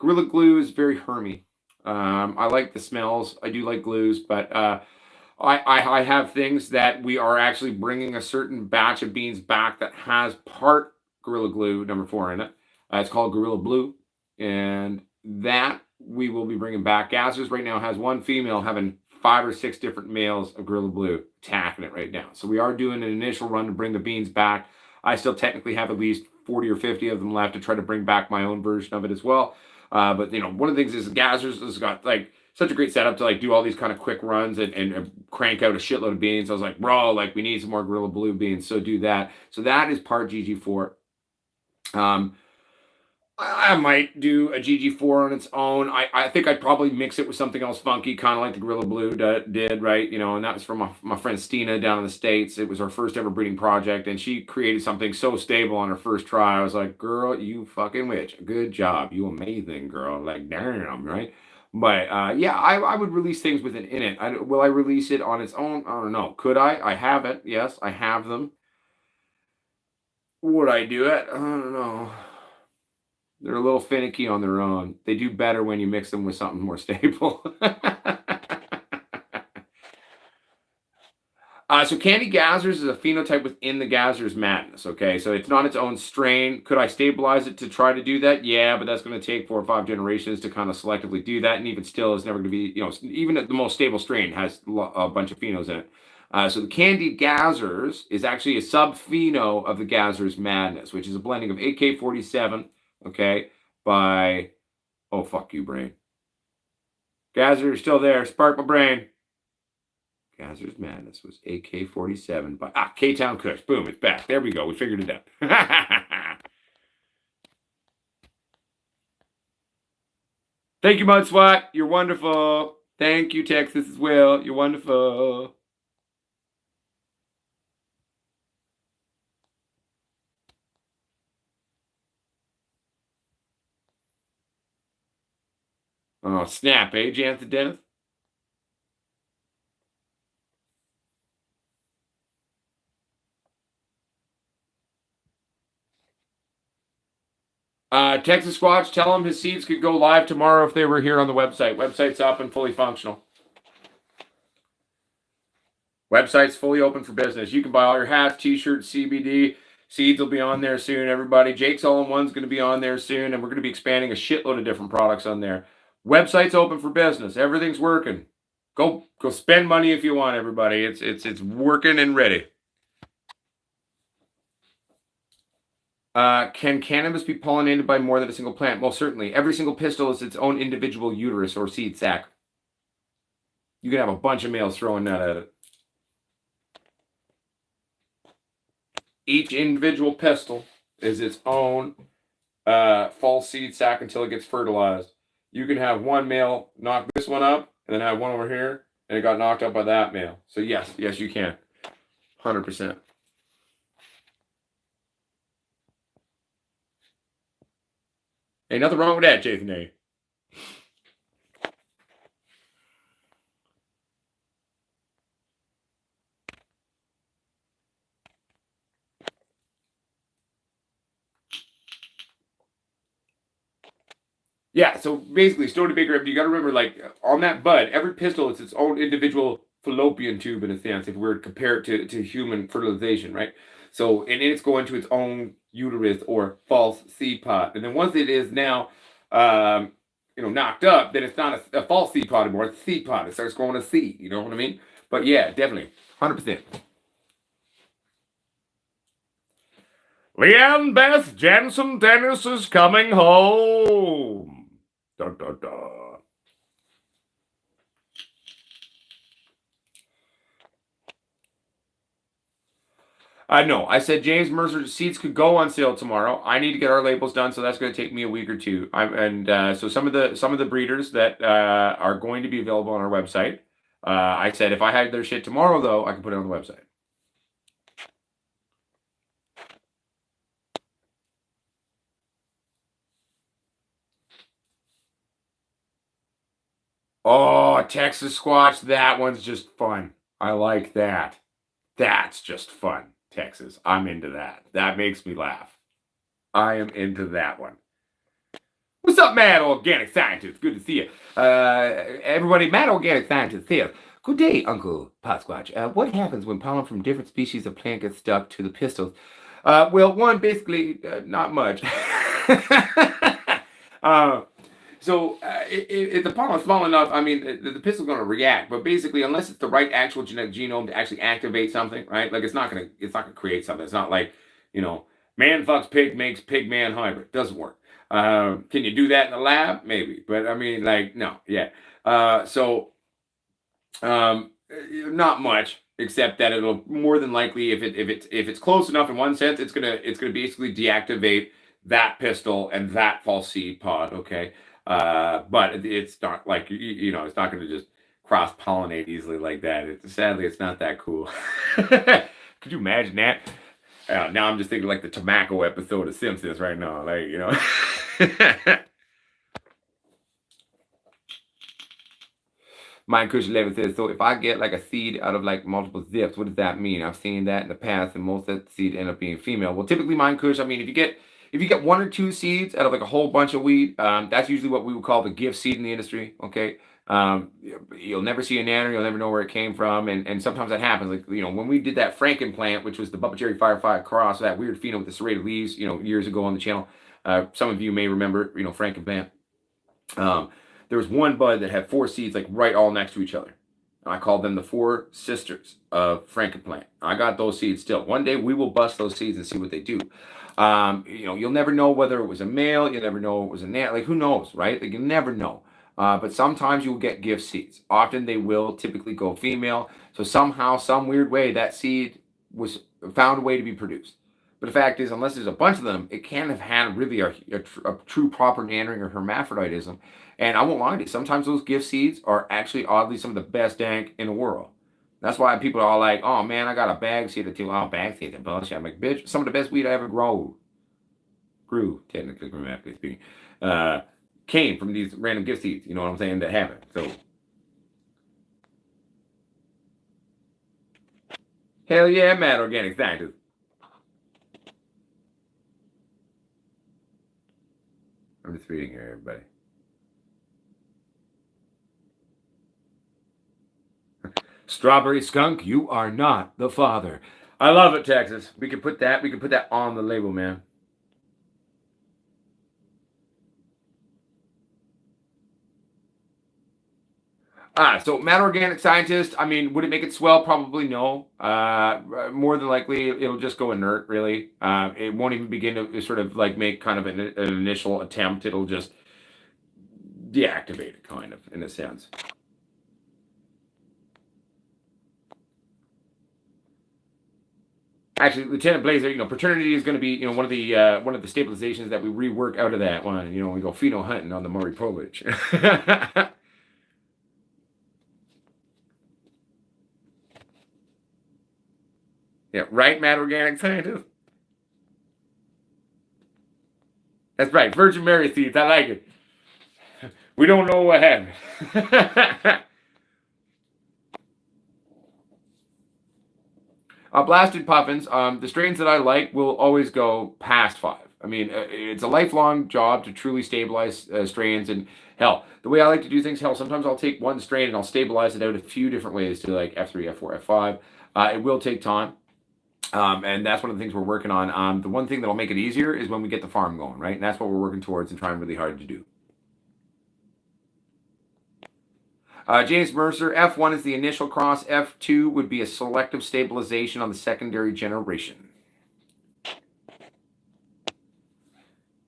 Gorilla Glue is very hermy. I like the smells. I do like glues, but I have things that we are actually bringing a certain batch of beans back that has part Gorilla Glue #4 in it. It's called Gorilla Blue, and that we will be bringing back. Gazzers right now has one female having 5 or 6 different males of Gorilla Blue attacking it right now. So we are doing an initial run to bring the beans back. I still technically have at least 40 or 50 of them left to try to bring back my own version of it as well. But one of the things is Gazzers has got like such a great setup to like do all these kind of quick runs and crank out a shitload of beans. I was like, bro, like we need some more Gorilla Blue beans, so do that. So that is part GG4. I might do a GG4 on its own. I think I'd probably mix it with something else funky, kind of like the Gorilla Blue did, right? You know, and that was from my friend Stina down in the States. It was her first ever breeding project, and she created something so stable on her first try. I was like, girl, you fucking witch. Good job. You amazing, girl. Like, damn, right? But yeah, I would release things with it in it. Will I release it on its own? I don't know. Could I? I have it. Yes, I have them. Would I do it? I don't know. They're a little finicky on their own. They do better when you mix them with something more stable. So Candy Gazzers is a phenotype within the Gazzers madness. Okay, so it's not its own strain. Could I stabilize it to try to do that? Yeah, but that's going to take 4 or 5 generations to kind of selectively do that, and even still, it's never going to be. You know, even the most stable strain has a bunch of phenos in it. So the Candy Gazzers is actually a sub-pheno of the Gazzers madness, which is a blending of AK-47, okay, by oh fuck you, brain. Gazzers, you're still there. Spark my brain. Gazzers Madness was AK-47 by K-Town Kush. Boom, it's back. There we go. We figured it out. Thank you, Mudswat. You're wonderful. Thank you, Texas as well. You're wonderful. Oh, snap, eh, Jansen Dennis? Texas Squatch, tell him his seeds could go live tomorrow if they were here on the website. Website's up and fully functional. Website's fully open for business. You can buy all your hats, t-shirts, CBD. Seeds will be on there soon, everybody. Jake's All-in-One's going to be on there soon, and we're going to be expanding a shitload of different products on there. Website's open for business. Everything's working. Go spend money if you want, everybody. It's working and ready. Can cannabis be pollinated by more than a single plant? Well, certainly. Every single pistil is its own individual uterus or seed sac. You can have a bunch of males throwing that at it. Each individual pistil is its own false seed sac until it gets fertilized. You can have one male knock this one up, and then have one over here, and it got knocked up by that male. So yes, you can. 100%. Ain't nothing wrong with that, Jason A. Yeah, so basically, Stony Baker, you got to remember, like, on that bud, every pistil is its own individual fallopian tube, in a sense, if we were to compare it to human fertilization, right? So, and it's going to its own uterus or false seed pod. And then once it is now, knocked up, then it's not a false seed pod anymore. It's a seed pod. It starts growing a seed. You know what I mean? But yeah, definitely. 100%. Leanne Beth Jensen Dennis is coming home. Da, da, da. No, I said James Mercer seeds could go on sale tomorrow. I need to get our labels done, so that's going to take me a week or two. So some of the breeders that are going to be available on our website. I said if I had their shit tomorrow, though, I can put it on the website. Oh, Texas Squatch, that one's just fun. I like that. That's just fun, Texas. I'm into that. That makes me laugh. I am into that one. What's up, Mad Organic Scientist? Good to see you. Everybody, Mad Organic Scientist here. Good day, Uncle Potsquatch. What happens when pollen from different species of plant gets stuck to the pistils? Well, one, basically, not much. If the pollen's small enough, I mean, the pistil's going to react. But basically, unless it's the right actual genetic genome to actually activate something, right? Like it's not gonna create something. It's not like, man fucks pig makes pig man hybrid. Doesn't work. Can you do that in the lab? Maybe, but I mean, like, no, yeah. Not much, except that it'll more than likely, if it's close enough in one sense, it's gonna basically deactivate that pistil and that false seed pod. Okay. But it's not like, it's not going to just cross pollinate easily like that. Sadly, it's not that cool. Could you imagine that? Now I'm just thinking like the tobacco episode of Simpsons right now. Mine Kush 11 says, so if I get like a seed out of like multiple zips, what does that mean? I've seen that in the past, and most of the seed end up being female. Well, typically Mine Kush, I mean, if you get one or two seeds out of like a whole bunch of weed, that's usually what we would call the gift seed in the industry. Okay. You'll never see a nanner, you'll never know where it came from, and sometimes that happens. Like, when we did that Franken plant, which was the Bubba Cherry Firefly cross, that weird pheno with the serrated leaves, years ago on the channel. Some of you may remember, Franken plant. There was one bud that had four seeds like right all next to each other. I called them the four sisters of Frankenplant. I got those seeds still. One day we will bust those seeds and see what they do. You'll never know whether it was a male. You'll never know it was a nat. Like, who knows, right? Like, you never know. But sometimes you'll get gift seeds. Often they will typically go female. So somehow, some weird way, that seed was found a way to be produced. But the fact is, unless there's a bunch of them, it can't have had really a true proper nannering or hermaphroditism. And I won't lie to you, sometimes those gift seeds are actually oddly some of the best dank in the world. That's why people are all like, oh man, I got a bag seed or two. Oh, bag seed and bullshit. I'm like, bitch, some of the best weed I ever grew, technically, grammatically speaking, came from these random gift seeds. You know what I'm saying? That happened. So, hell yeah, mad organic scientist. I'm just reading here, everybody. Strawberry skunk, you are not the father. I love it, Texas. We can put that on the label, man. So mad organic scientist, I mean, would it make it swell? Probably no. More than likely, it'll just go inert, really. It won't even begin to sort of like make kind of an initial attempt. It'll just deactivate it, kind of, in a sense. Actually, Lieutenant Blazer, paternity is going to be, one of the stabilizations that we rework out of that one. We go pheno hunting on the Murray Povich. Yeah, right, mad organic scientist. That's right, Virgin Mary seeds. I like it. We don't know what happened. Blasted puffins. The strains that I like will always go past 5. I mean, it's a lifelong job to truly stabilize strains. And hell, the way I like to do things, sometimes I'll take one strain and I'll stabilize it out a few different ways to like F3, F4, F5. It will take time. And that's one of the things we're working on. The one thing that'll make it easier is when we get the farm going, right? And that's what we're working towards and trying really hard to do. James Mercer, F1 is the initial cross. F2 would be a selective stabilization on the secondary generation.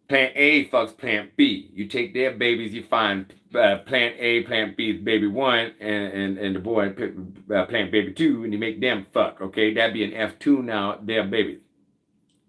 Plant A fucks plant B. You take their babies, you find plant A, plant B's baby 1, and the boy plant baby 2, and you make them fuck, okay? That'd be an F2 now, their babies,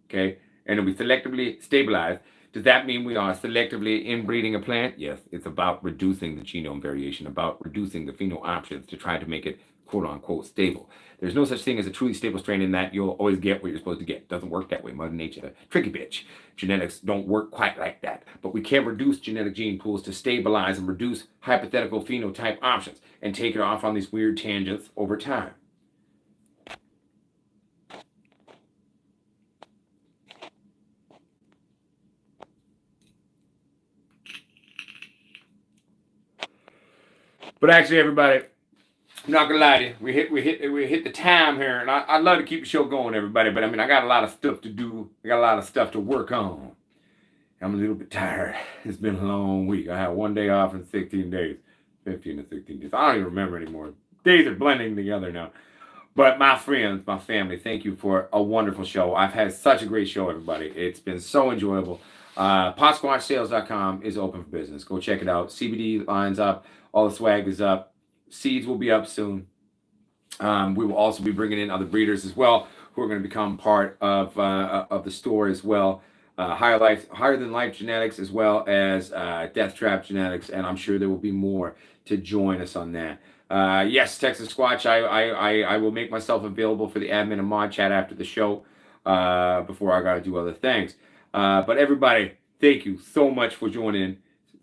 okay? And then we selectively stabilize. Does that mean we are selectively inbreeding a plant? Yes, it's about reducing the genome variation, about reducing the pheno options to try to make it quote unquote stable. There's no such thing as a truly stable strain in that you'll always get what you're supposed to get. It doesn't work that way. Mother Nature, tricky bitch. Genetics don't work quite like that. But we can reduce genetic gene pools to stabilize and reduce hypothetical phenotype options and take it off on these weird tangents over time. But actually, everybody, I'm not gonna lie to you. We hit the time here, and I'd love to keep the show going, everybody. But I mean, I got a lot of stuff to do. I got a lot of stuff to work on. I'm a little bit tired. It's been a long week. I had one day off in 16 days, 15 to 16 days. I don't even remember anymore. Days are blending together now. But my friends, my family, thank you for a wonderful show. I've had such a great show, everybody. It's been so enjoyable. Potsquatchsales.com is open for business. Go check it out. CBD lines up. All the swag is up. Seeds will be up soon. We will also be bringing in other breeders as well who are going to become part of the store as well. higher than life genetics, as well as death trap genetics, and I'm sure there will be more to join us on that. Yes, Texas Squatch, I will make myself available for the admin and mod chat after the show, before I got to do other things. But everybody, thank you so much for joining.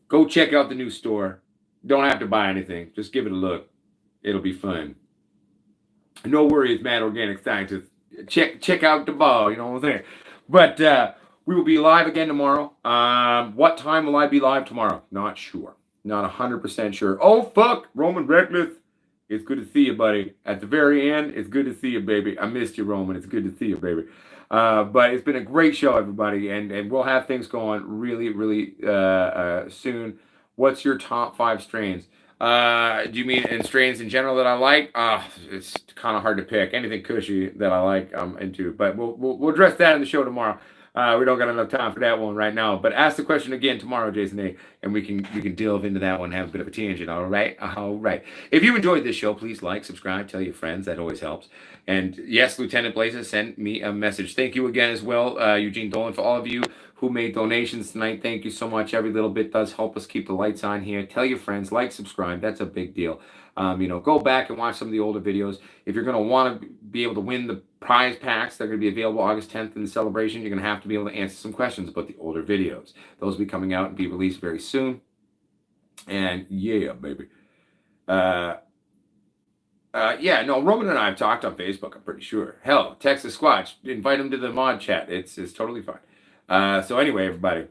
Go check out the new store. Don't have to buy anything. Just give it a look. It'll be fun. No worries, Mad Organic Scientist. Check out the ball, you know what I'm saying? But we will be live again tomorrow. What time will I be live tomorrow? Not sure. Not 100% sure. Oh, fuck. Roman Reckless. It's good to see you, buddy. At the very end, it's good to see you, baby. I missed you, Roman. It's good to see you, baby. But it's been a great show, everybody. And we'll have things going really, really soon. What's your top 5 strains? Do you mean in strains in general that I like? It's kind of hard to pick. Anything cushy that I like, I'm into. But we'll address that in the show tomorrow. We don't got enough time for that one right now. But ask the question again tomorrow, Jason A, and we can delve into that one and have a bit of a tangent. All right, all right. If you enjoyed this show, please like, subscribe, tell your friends. That always helps. And yes, Lieutenant Blazes sent me a message. Thank you again as well, Eugene Dolan, for all of you who made donations tonight. Thank you so much. Every little bit does help us keep the lights on here. Tell your friends, like, subscribe. That's a big deal. Go back and watch some of the older videos. If you're going to want to be able to win the prize packs that are going to be available August 10th in the celebration, you're going to have to be able to answer some questions about the older videos. Those will be coming out and be released very soon. And yeah, baby. Roman and I have talked on Facebook, I'm pretty sure. Hell, Texas Squatch, invite him to the mod chat. It's totally fine. So anyway, everybody,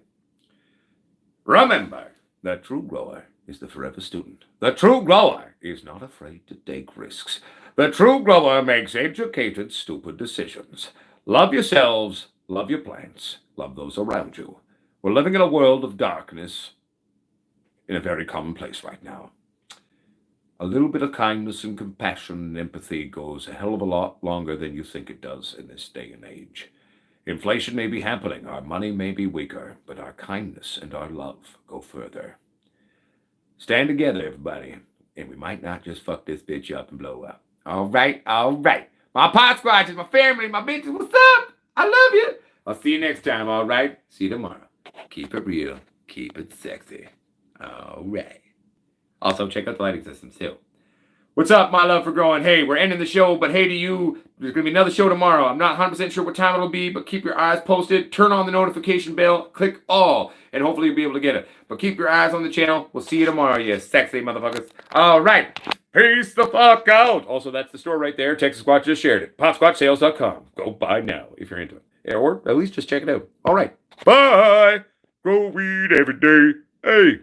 remember, the true grower is the forever student. The true grower is not afraid to take risks. The true grower makes educated, stupid decisions. Love yourselves, love your plants, love those around you. We're living in a world of darkness in a very common place right now. A little bit of kindness and compassion and empathy goes a hell of a lot longer than you think it does in this day and age. Inflation may be happening, our money may be weaker, but our kindness and our love go further. Stand together, everybody, and we might not just fuck this bitch up and blow up. All right, all right. My Potsquatch is my family, my bitches, what's up? I love you. I'll see you next time, all right? See you tomorrow. Keep it real, keep it sexy. All right. Also, check out the lighting systems, too. What's up, my love for growing? Hey, we're ending the show, but hey to you, there's going to be another show tomorrow. I'm not 100% sure what time it'll be, but keep your eyes posted. Turn on the notification bell, click all, and hopefully you'll be able to get it. But keep your eyes on the channel. We'll see you tomorrow, you sexy motherfuckers. All right. Peace the fuck out. Also, that's the store right there. Texas Squatch just shared it. PopSquatchSales.com. Go buy now if you're into it. Or at least just check it out. All right. Bye. Grow weed every day. Hey.